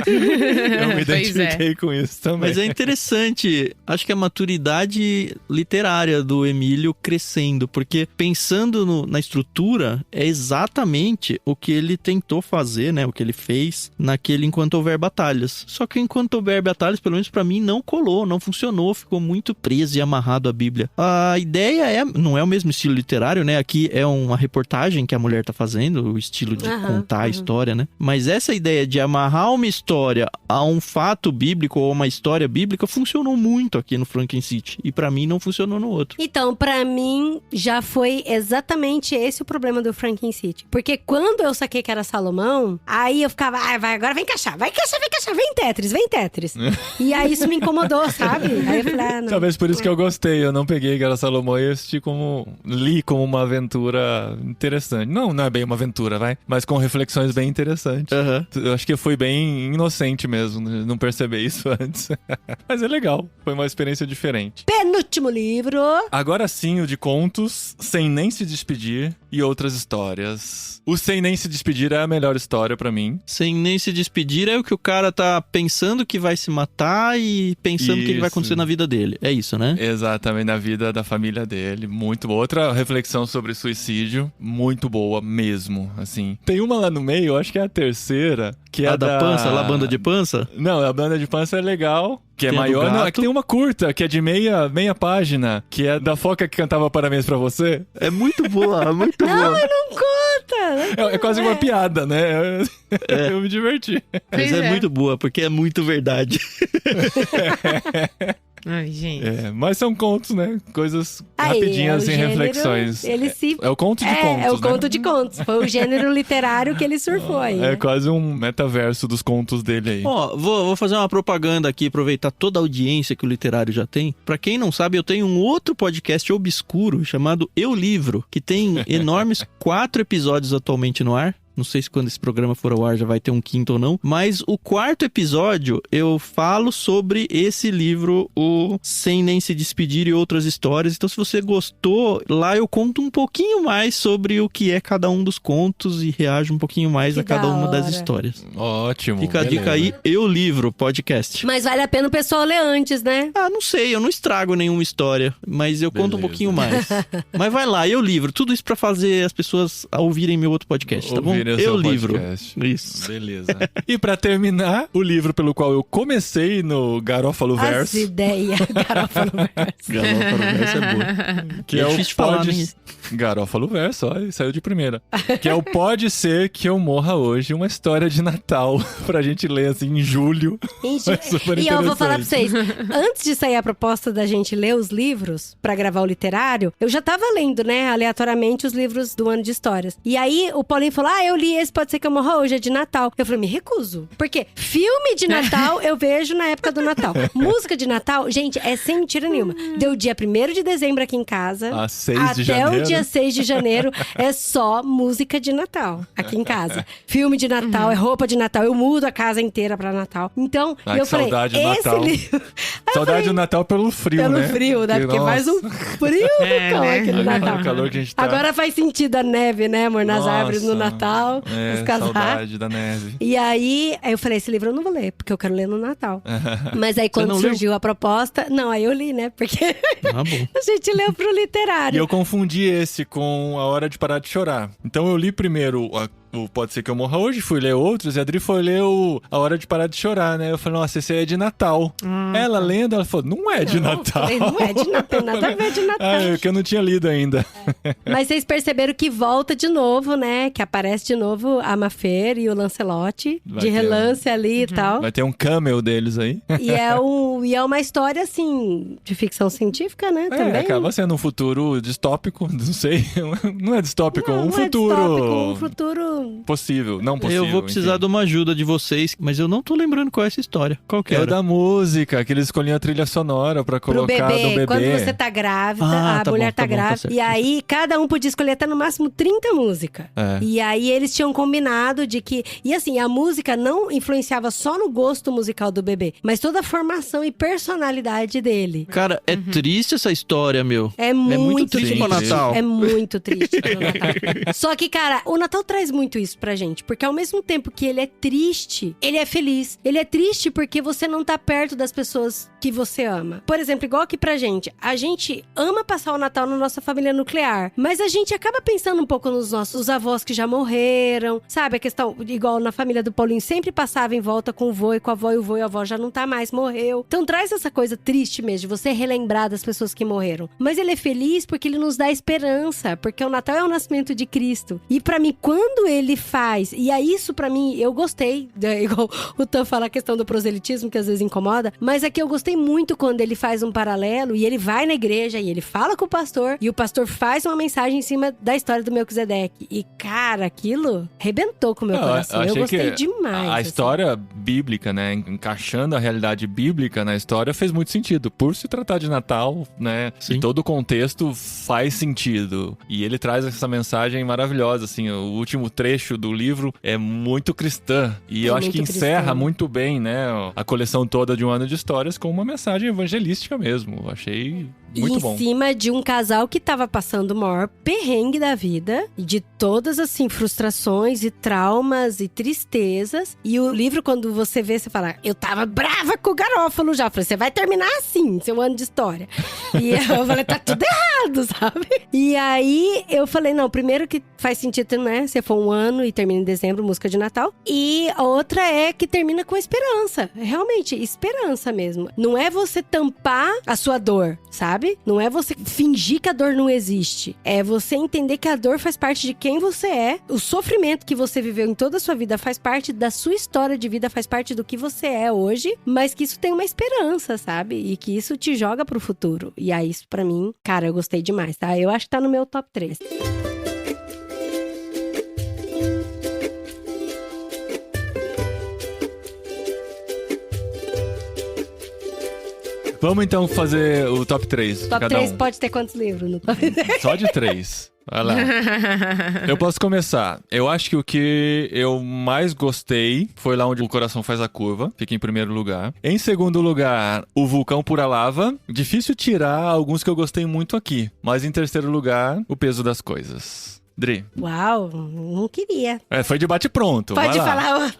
Eu me Pois é. identifiquei com isso também. Mas é interessante, acho que a maturidade literária do Emílio crescendo, porque pensando na estrutura, é exatamente o que ele tentou fazer, né? O que ele fez naquele Enquanto Houver Batalhas. Só que Enquanto Houver Batalhas, pelo menos pra mim, não colou, não funcionou, ficou muito preso e amarrado à Bíblia. A ideia não é o mesmo estilo literário, né? Aqui é uma reportagem que a mulher tá fazendo, o estilo de contar a história, né? Mas essa ideia de amarrar uma história a um fato bíblico ou uma história bíblica funcionou muito aqui no Franken City. E pra mim não funcionou no outro. Então, pra mim, já foi exatamente esse o problema do Franken City. Porque quando eu saquei que era Salomão, aí eu ficava, vai, agora vai encaixar, vem Tetris. E aí isso me incomodou, sabe? Aí eu falei, não. Talvez por isso que eu gostei. Eu não peguei que era Salomão e assisti li como uma aventura interessante. Não é bem uma aventura, vai. Mas com reflexões bem interessantes. Eu acho que foi bem inocente mesmo, não perceber isso antes. Mas é legal. Foi uma experiência diferente. Penúltimo livro. Agora sim, o de contos, Sem Nem Se Despedir e Outras Histórias. O Sem Nem Se Despedir é a melhor história pra mim. Sem nem se despedir é o que o cara tá pensando que vai se matar e pensando o que vai acontecer na vida dele. É isso, né? Exatamente, na vida da família dele. Muito boa. Outra reflexão sobre suicídio, muito boa mesmo, assim. Tem uma lá no meio, eu acho que é a terceira, que é A a da pança, a banda de pança? Não, a banda de pança é legal. Que é Tem a do maior, não, é gato. que tem uma curta, que é de meia página, que é da foca que cantava Parabéns Pra Você. É muito boa, muito boa. Não conta. É quase uma piada, né? Eu me diverti. Mas Pois é muito boa, porque é muito verdade. Ai, gente. Mas são contos, né? Coisas Aí, rapidinhas, o sem gênero, reflexões. ele se... É o conto de contos, É o né? conto de contos. Foi o gênero literário que ele surfou aí. É né? quase um metaverso dos contos dele aí. Ó, vou fazer uma propaganda aqui, aproveitar toda a audiência que o literário já tem. Pra quem não sabe, eu tenho um outro podcast obscuro chamado Eu Livro, que tem enormes 4 episódios atualmente no ar. Não sei se quando esse programa for ao ar já vai ter um quinto ou não. Mas o 4º episódio eu falo sobre esse livro, o Sem Nem Se Despedir e Outras Histórias. Então se você gostou, lá eu conto um pouquinho mais sobre o que é cada um dos contos e reajo um pouquinho mais Que a cada da uma das hora. histórias. Ótimo. Fica a dica aí, Eu Livro podcast. Mas vale a pena o pessoal ler antes, né? Ah, não sei, eu não estrago nenhuma história, mas eu conto um Beleza. pouquinho mais. Mas vai lá, Eu Livro, tudo isso pra fazer as pessoas ouvirem meu outro podcast, tá bom? Ouvirem o Eu seu Livro. podcast. Isso. Beleza. E pra terminar, o livro pelo qual eu comecei no Garofalo As Verso, ideias. Garofalo Verso. Garofalo Verso é boa. que é o difícil de falar, Pode... né? Garofalo Verso, ó, saiu de primeira. Que é o Pode Ser Que Eu Morra Hoje, uma história de Natal pra gente ler assim em julho. Gente, É super e eu vou falar pra interessante. vocês, antes de sair a proposta da gente ler os livros pra gravar o literário, eu já tava lendo, né, aleatoriamente os livros do ano de histórias. E aí o Paulinho falou, eu li esse Pode Ser Que Eu Morra Hoje, é de Natal. Eu falei, me recuso. Porque filme de Natal eu vejo na época do Natal. Música de Natal, gente, é sem mentira nenhuma. Deu dia 1º de dezembro aqui em casa. A 6 Até de janeiro. o dia 6 de janeiro é só música de Natal aqui em casa. Filme de Natal, é roupa de Natal. Eu mudo a casa inteira pra Natal. Então, Ai, eu que falei, saudade do esse Natal. livro... Aí eu Saudade falei, do Natal pelo frio, pelo né? frio, né? Porque faz um frio do cão né? aqui no Agora Natal. o calor que a gente tá. Agora faz sentido a neve, né, amor? Nas Nossa. árvores no Natal. Natal, os casacos. Saudade da neve. E aí eu falei, esse livro eu não vou ler, porque eu quero ler no Natal. Mas aí quando não surgiu a proposta... Não, aí eu li, né? Porque Ah, bom. a gente leu pro E literário. eu confundi esse com A Hora de Parar de Chorar. Então eu li primeiro o Pode Ser Que Eu Morra Hoje, fui ler outros, e a Adri foi ler A Hora de Parar de Chorar, né? Eu falei, nossa, esse aí é de Natal. Ela lendo, ela falou, não é de Natal. Falei, não é de Natal, tem nada a ver de Natal. É que eu não tinha lido ainda. Mas vocês perceberam que volta de novo, né? Que aparece de novo a Mafer e o Lancelote, Vai de ter relance ali e tal. Vai ter um cameo deles aí. E é uma história, assim, de ficção científica, né? Também. Acaba sendo um futuro distópico, não sei. Não é distópico, Não, um não é futuro distópico, um futuro... possível, não possível. Eu vou precisar enfim. de uma ajuda de vocês, mas eu não tô lembrando qual é essa história. Qual que É o era? da música, que eles escolhiam a trilha sonora pra Pro colocar bebê, do bebê. quando você tá grávida, Ah, a tá mulher bom, tá bom, tá grávida. certo. E aí, cada um podia escolher até no máximo 30 músicas. É. E aí, eles tinham combinado de que... E assim, a música não influenciava só no gosto musical do bebê, mas toda a formação e personalidade dele. Cara, é triste essa história, meu. É muito triste triste. pro Natal. É muito triste pro Natal. Só que, cara, o Natal traz muito isso pra gente. Porque ao mesmo tempo que ele é triste, ele é feliz. Ele é triste porque você não tá perto das pessoas que você ama. Por exemplo, igual aqui pra gente. A gente ama passar o Natal na nossa família nuclear. Mas a gente acaba pensando um pouco nos nossos avós que já morreram. Sabe, a questão, igual na família do Paulinho, sempre passava em volta com o vô e com a avó. E o vô e a avó já não tá mais, morreu. Então traz essa coisa triste mesmo, de você relembrar das pessoas que morreram. Mas ele é feliz porque ele nos dá esperança. Porque o Natal é o nascimento de Cristo. E pra mim, quando ele faz... E aí isso pra mim, eu gostei. Igual o Tan fala a questão do proselitismo, que às vezes incomoda. Mas aqui eu gostei muito quando ele faz um paralelo e ele vai na igreja e ele fala com o pastor. E o pastor faz uma mensagem em cima da história do Melquisedeque. E, cara, aquilo arrebentou com o meu coração. Eu achei gostei que demais. A assim. história bíblica, né? Encaixando a realidade bíblica na história fez muito sentido. Por se tratar de Natal, né? Sim. E todo o contexto faz sentido. E ele traz essa mensagem maravilhosa, assim. O último trecho do livro é muito cristã. E eu acho que muito encerra cristão. muito bem, né? A coleção toda de Um Ano de Histórias com uma mensagem evangelística mesmo. Eu achei muito em bom. cima de um casal que tava passando o maior perrengue da vida. E de todas, assim, frustrações e traumas e tristezas. E o livro, quando você vê, você fala... Eu tava brava com o Garófalo já. Eu falei, você vai terminar assim, seu ano de história. E eu falei, tá tudo errado, sabe? E aí, eu falei, não, primeiro que faz sentido, né? Se for um ano e termina em dezembro, música de Natal. E a outra é que termina com esperança. Realmente, esperança mesmo. Não é você tampar a sua dor, sabe? Não é você fingir que a dor não existe. É você entender que a dor faz parte de quem você é. O sofrimento que você viveu em toda a sua vida faz parte da sua história de vida, faz parte do que você é hoje. Mas que isso tem uma esperança, sabe? E que isso te joga pro futuro. E aí, isso pra mim, cara, eu gostei demais, tá? Eu acho que tá no meu top 3. Vamos então fazer o top 3. Top 3 pode ter quantos livros no top 3? Só de 3. Vai lá. Eu posso começar. Eu acho que o que eu mais gostei foi lá onde o coração faz a curva. Fica em primeiro lugar. Em segundo lugar, o vulcão pura lava. Difícil tirar alguns que eu gostei muito aqui. Mas em terceiro lugar, o peso das coisas. Dri. Uau, não queria. Foi de bate-pronto. Pode vai lá. falar.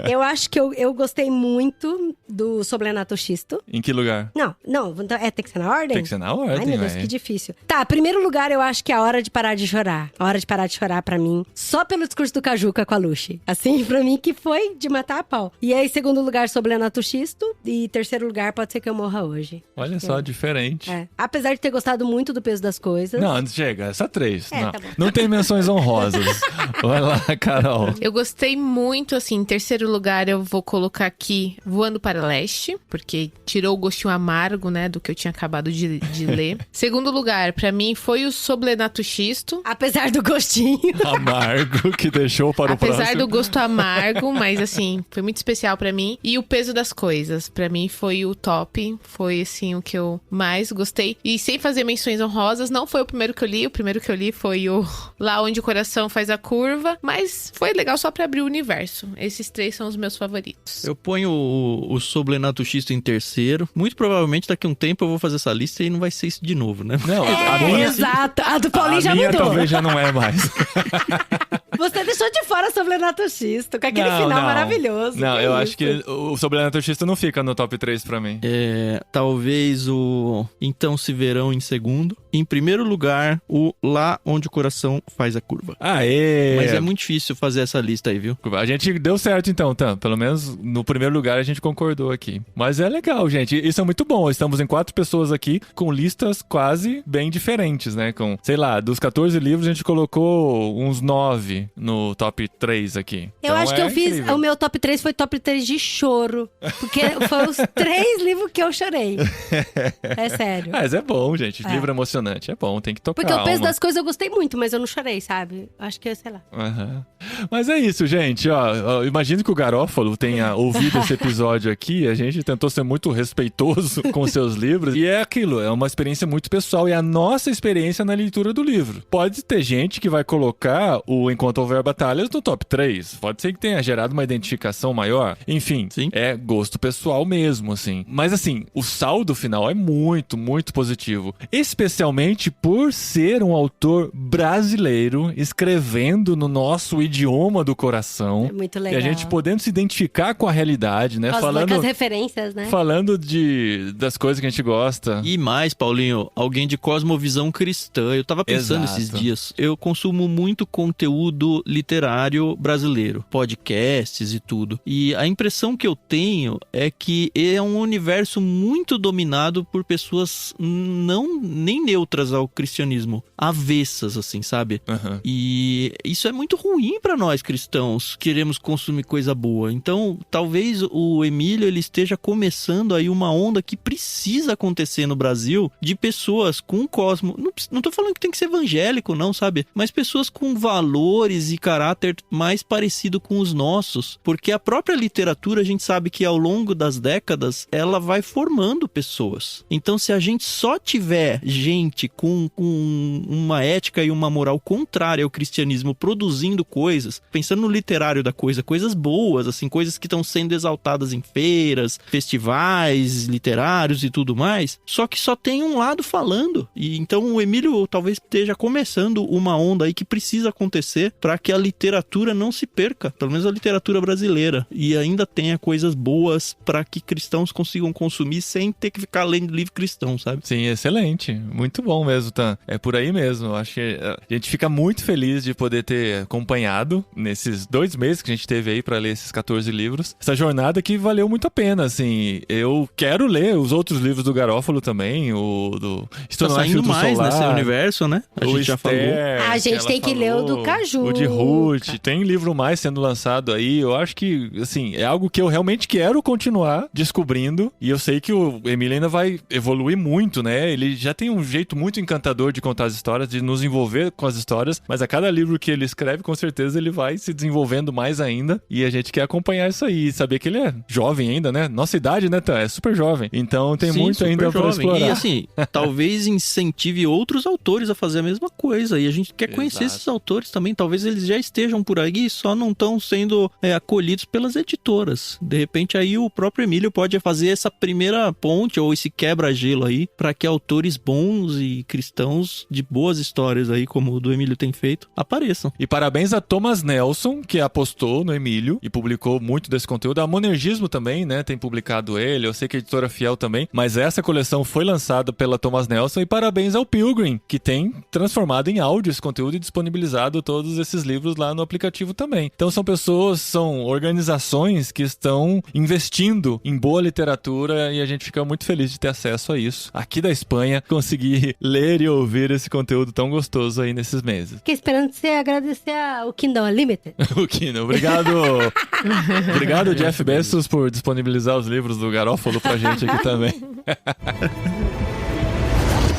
Eu acho que eu gostei muito do Sobrenato Xisto. Em que lugar? Não, tem que ser na ordem? Tem que ser na ordem, Ai, meu Deus, ué. que difícil. Tá, primeiro lugar, eu acho que é a hora de parar de chorar. A hora de parar de chorar pra mim, só pelo discurso do Cajuca com a Lucy. Assim, pra mim, que foi de matar a pau. E aí, segundo lugar, Sobrenato Xisto. E terceiro lugar, Pode Ser Que Eu Morra Hoje. Olha só, diferente. É. Apesar de ter gostado muito do peso das coisas. Não, chega. Essa 3. É, não. tá bom. Não tem menções honrosas. Vai lá, Carol. Eu gostei muito, assim, em terceiro lugar eu vou colocar aqui Voando para Leste, porque tirou o gostinho amargo, né, do que eu tinha acabado de ler. Segundo lugar, pra mim, foi o Sobrenato Xisto. Apesar do gostinho. Amargo, que deixou para o Apesar próximo. do gosto amargo, mas assim, foi muito especial pra mim. E o peso das coisas, pra mim foi o top, foi assim o que eu mais gostei. E sem fazer menções honrosas, não foi o primeiro que eu li, o primeiro que eu li foi o Lá Onde o Coração Faz a Curva, mas foi legal só pra abrir o universo. Esses 3 são os meus favoritos. Eu ponho o Sobrenato Xisto em terceiro. Muito provavelmente daqui a um tempo eu vou fazer essa lista e não vai ser isso de novo, né? Não, a minha, Exato. A do Paulinho a já minha mudou. talvez já não é mais. Você deixou de fora Sobrenato Xisto, com aquele final maravilhoso. Não, eu acho isso? que o Sobrenato Xisto não fica no top 3 pra mim. Talvez o Então Se Verão em segundo. Em primeiro lugar, o Lá Onde o Coração Faz a Curva. Aê! Mas é muito difícil fazer essa lista aí, viu? A gente deu certo então, Tam. Pelo menos no primeiro lugar a gente concordou aqui. Mas é legal, gente. Isso é muito bom. Estamos em 4 pessoas aqui com listas quase bem diferentes, né? Com, sei lá, dos 14 livros a gente colocou uns 9 no top 3 aqui. Eu Então acho que eu fiz. incrível. O meu top 3 foi top 3 de choro. Porque foram os 3 livros que eu chorei. É sério. Mas é bom, gente. É. Livro emocionante. É bom, tem que tocar Porque o peso alma. das coisas eu gostei muito, mas eu não chorei, sabe? Acho que, sei lá. Aham. Mas é isso, gente. Ó, imagino que o Garófalo tenha ouvido esse episódio aqui. A gente tentou ser muito respeitoso com seus livros. E é aquilo, é uma experiência muito pessoal. E a nossa experiência na leitura do livro. Pode ter gente que vai colocar o Enquanto Houver Batalhas no top 3. Pode ser que tenha gerado uma identificação maior. Enfim, Sim. é gosto pessoal mesmo, assim. Mas assim, o saldo final é muito, muito positivo. Especialmente por ser um autor brasileiro escrevendo no nosso idioma do coração. É muito E legal. a gente podendo se identificar com a realidade, né? Com as referências, né? Falando das coisas que a gente gosta. E mais, Paulinho, alguém de cosmovisão cristã. Eu tava pensando Exato. esses dias. Eu consumo muito conteúdo literário brasileiro, podcasts e tudo. E a impressão que eu tenho é que é um universo muito dominado por pessoas nem neutras ao cristianismo, avessas, assim, sabe? Aham. E isso é muito ruim pra nós cristãos, queremos consumir coisa boa. Então, talvez o Emílio ele esteja começando aí uma onda que precisa acontecer no Brasil de pessoas com cosmo. Não tô falando que tem que ser evangélico, não, sabe? Mas pessoas com valores e caráter mais parecido com os nossos. Porque a própria literatura, a gente sabe que ao longo das décadas, ela vai formando pessoas. Então, se a gente só tiver gente com uma ética e uma moral contrária ao cristianismo produzindo coisas, pensando no literário da coisa, coisas boas, assim, coisas que estão sendo exaltadas em feiras, festivais literários e tudo mais, só que só tem um lado falando. E então o Emílio talvez esteja começando uma onda aí que precisa acontecer para que a literatura não se perca, pelo menos a literatura brasileira, e ainda tenha coisas boas para que cristãos consigam consumir sem ter que ficar lendo livro cristão, sabe? Sim, excelente. Muito bom mesmo, Tan. É por aí mesmo. Eu acho que a gente fica muito feliz de poder ter acompanhado nesses 2 meses que a gente teve aí pra ler esses 14 livros. Essa jornada que valeu muito a pena, assim. Eu quero ler os outros livros do Garófalo também, o do Estou Tá no saindo Fio do mais Solar, nesse universo, né? A o gente já falou. Esther, A gente ela tem que ler o do Caju. O de Ruth. Tem livro mais sendo lançado aí. Eu acho que, assim, é algo que eu realmente quero continuar descobrindo. E eu sei que o Emílio ainda vai evoluir muito, né? Ele já tem um jeito muito encantador de contar as histórias, de nos envolver com as histórias. Mas a cada livro que ele escreve, com certeza ele vai se desenvolvendo mais ainda. E a gente quer acompanhar isso aí. Saber que ele é jovem ainda, né? Nossa idade, né, Tan? É super jovem. Então tem Sim, muito super ainda pra jovem. explorar. E assim, talvez incentive outros autores a fazer a mesma coisa. E a gente quer conhecer Exato. esses autores também. Talvez eles já estejam por aí e só não estão sendo acolhidos pelas editoras. De repente aí o próprio Emílio pode fazer essa primeira ponte ou esse quebra-gelo aí para que autores bons e cristãos de boas histórias aí, como o do Emílio tem feito, apareçam. E parabéns a Thomas Nelson, que apostou no Emílio e publicou muito desse conteúdo. A Monergismo também, né, tem publicado ele. Eu sei que a Editora Fiel também. Mas essa coleção foi lançada pela Thomas Nelson. E parabéns ao Pilgrim, que tem transformado em áudio esse conteúdo e disponibilizado todos esses livros lá no aplicativo também. Então são pessoas, são organizações que estão investindo em boa literatura e a gente fica muito feliz de ter acesso a isso. Aqui da Espanha, conseguir ler e ouvir esse conteúdo tão gostoso aí nesses meses. Fiquei esperando você agradecer ao Kindle Unlimited. O Kino, obrigado. Obrigado, Jeff Bezos, por disponibilizar os livros do Garófalo pra gente aqui também.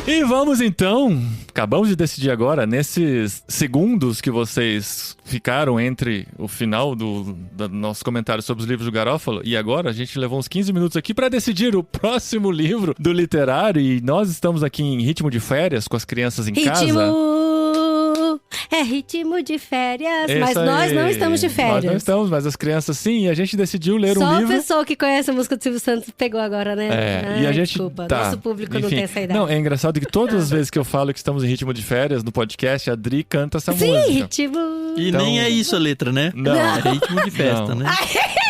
E vamos então, acabamos de decidir agora, nesses segundos que vocês ficaram entre o final do nosso comentário sobre os livros do Garófalo e agora a gente levou uns 15 minutos aqui para decidir o próximo livro do literário e nós estamos aqui em ritmo de férias com as crianças em casa. É ritmo de férias. Esse Mas nós aí. não estamos de férias. Nós não estamos, mas as crianças sim. E a gente decidiu ler Só um a livro. pessoa que conhece a música do Silvio Santos pegou agora, né? E a gente Desculpa, tá. nosso público não Enfim, tem essa idade. Não, é engraçado que todas as vezes que eu falo que estamos em ritmo de férias no podcast, a Dri canta essa Sim, música. ritmo... E Então- nem é isso a letra, né? Não. É ritmo de festa, Não. né?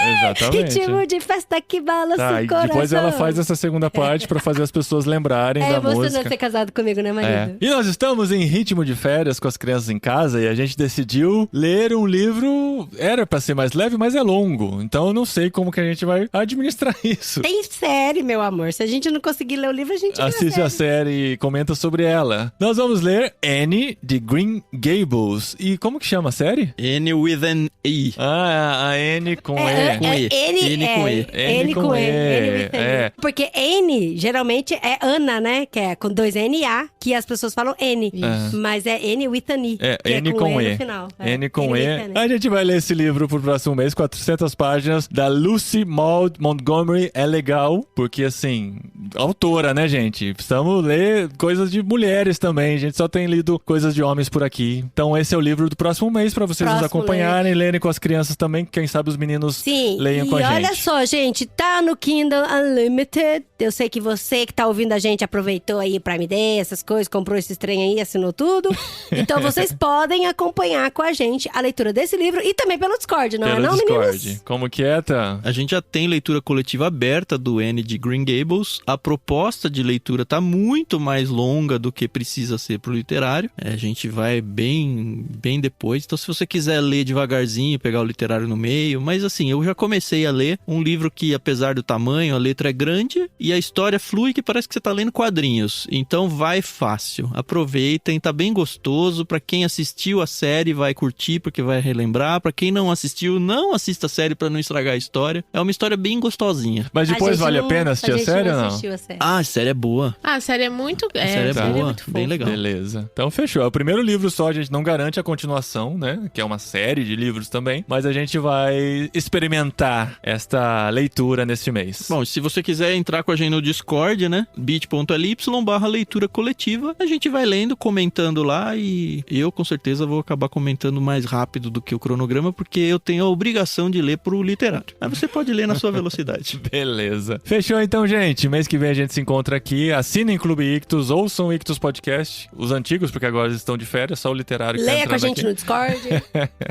Exatamente. Ritmo de festa que balança Tá, o e coração. depois ela faz essa segunda parte pra fazer as pessoas lembrarem É da emocionante música. ser casado comigo, né, É. marido? E nós estamos em ritmo de férias com as crianças em casa e a gente decidiu ler um livro. Era pra ser mais leve, mas é longo. Então eu não sei como que a gente vai administrar isso. Tem série, meu amor. Se a gente não conseguir ler o livro, a gente vê Assiste a série e comenta sobre ela. Nós vamos ler Anne de Green Gables. E como que chama a série? N with an E. Ah, a Anne com E. com E. N com E. N com E. N with N. É. Porque N, geralmente, é Ana, né? Que é com 2 N-A, que as pessoas falam N. Isso. Mas é N with an I. É, que N é com E. no final. É, N com with E. an I. A gente vai ler esse livro pro próximo mês, 400 páginas, da Lucy Maud Montgomery. É legal, porque assim, autora, né, gente? Precisamos ler coisas de mulheres também. A gente só tem lido coisas de homens por aqui. Então esse é o livro do próximo mês pra vocês nos Próximo acompanharem, lerem com as crianças também. Quem sabe os meninos Sim, leiam e com a gente. olha só, gente, tá no Kindle Unlimited. Eu sei que você que tá ouvindo a gente aproveitou aí o Prime Day, essas coisas, comprou esse trem aí, assinou tudo. Então vocês podem acompanhar com a gente a leitura desse livro e também pelo Discord, não Pelo é não, Discord. meninos? Como que é, tá? A gente já tem leitura coletiva aberta do N de Green Gables. A proposta de leitura tá muito mais longa do que precisa ser pro literário. A gente vai bem depois. Então, se você quiser ler devagarzinho, pegar o literário no meio. Mas assim, eu já comecei a ler um livro que, apesar do tamanho, a letra é grande e a história flui que parece que você tá lendo quadrinhos. Então vai fácil. Aproveitem, tá bem gostoso. Pra quem assistiu a série, vai curtir porque vai relembrar. Pra quem não assistiu, não assista a série pra não estragar a história. É uma história bem gostosinha. Mas depois gente vale a não- pena assistir a gente série ou não não? assistiu a série. Ah, a série é boa. Ah, a série é muito... A série é tá. boa, muito bem fofa. legal. Beleza. Então fechou. É o primeiro livro só, a gente não garante a continuação, né? Que é uma série de livros também. Mas a gente vai experimentar esta leitura neste mês. Bom, se você quiser entrar com a gente no Discord, né? bit.ly/leitura coletiva. A gente vai lendo, comentando lá e eu com certeza vou acabar comentando mais rápido do que o cronograma, porque eu tenho a obrigação de ler pro literário. Mas você pode ler na sua velocidade. Beleza. Fechou então, gente. Mês que vem a gente se encontra aqui. Assinem Clube Ictus, ouçam o Ictus Podcast. Os antigos, porque agora eles estão de férias, só o literário que tá Leia com a entrando gente aqui. no Discord.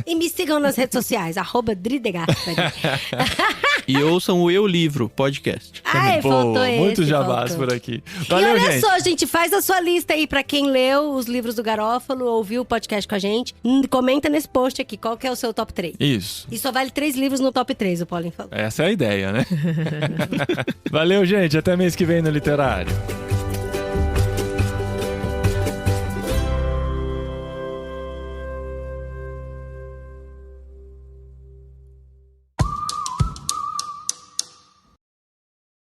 E me sigam nas redes sociais, @Dridegaspari. E ouçam o Eu Livro podcast. Ai, Pô, faltou esse. muitos jabás faltou. por aqui. E Valeu, olha gente. só, gente, faz a sua lista aí pra quem leu os livros do Garófalo, ouviu o podcast com a gente. Comenta nesse post aqui qual que é o seu top 3. Isso. E só vale 3 livros no top 3, o Paulinho falou. Essa é a ideia, né? Valeu, gente. Até mês que vem no Literário.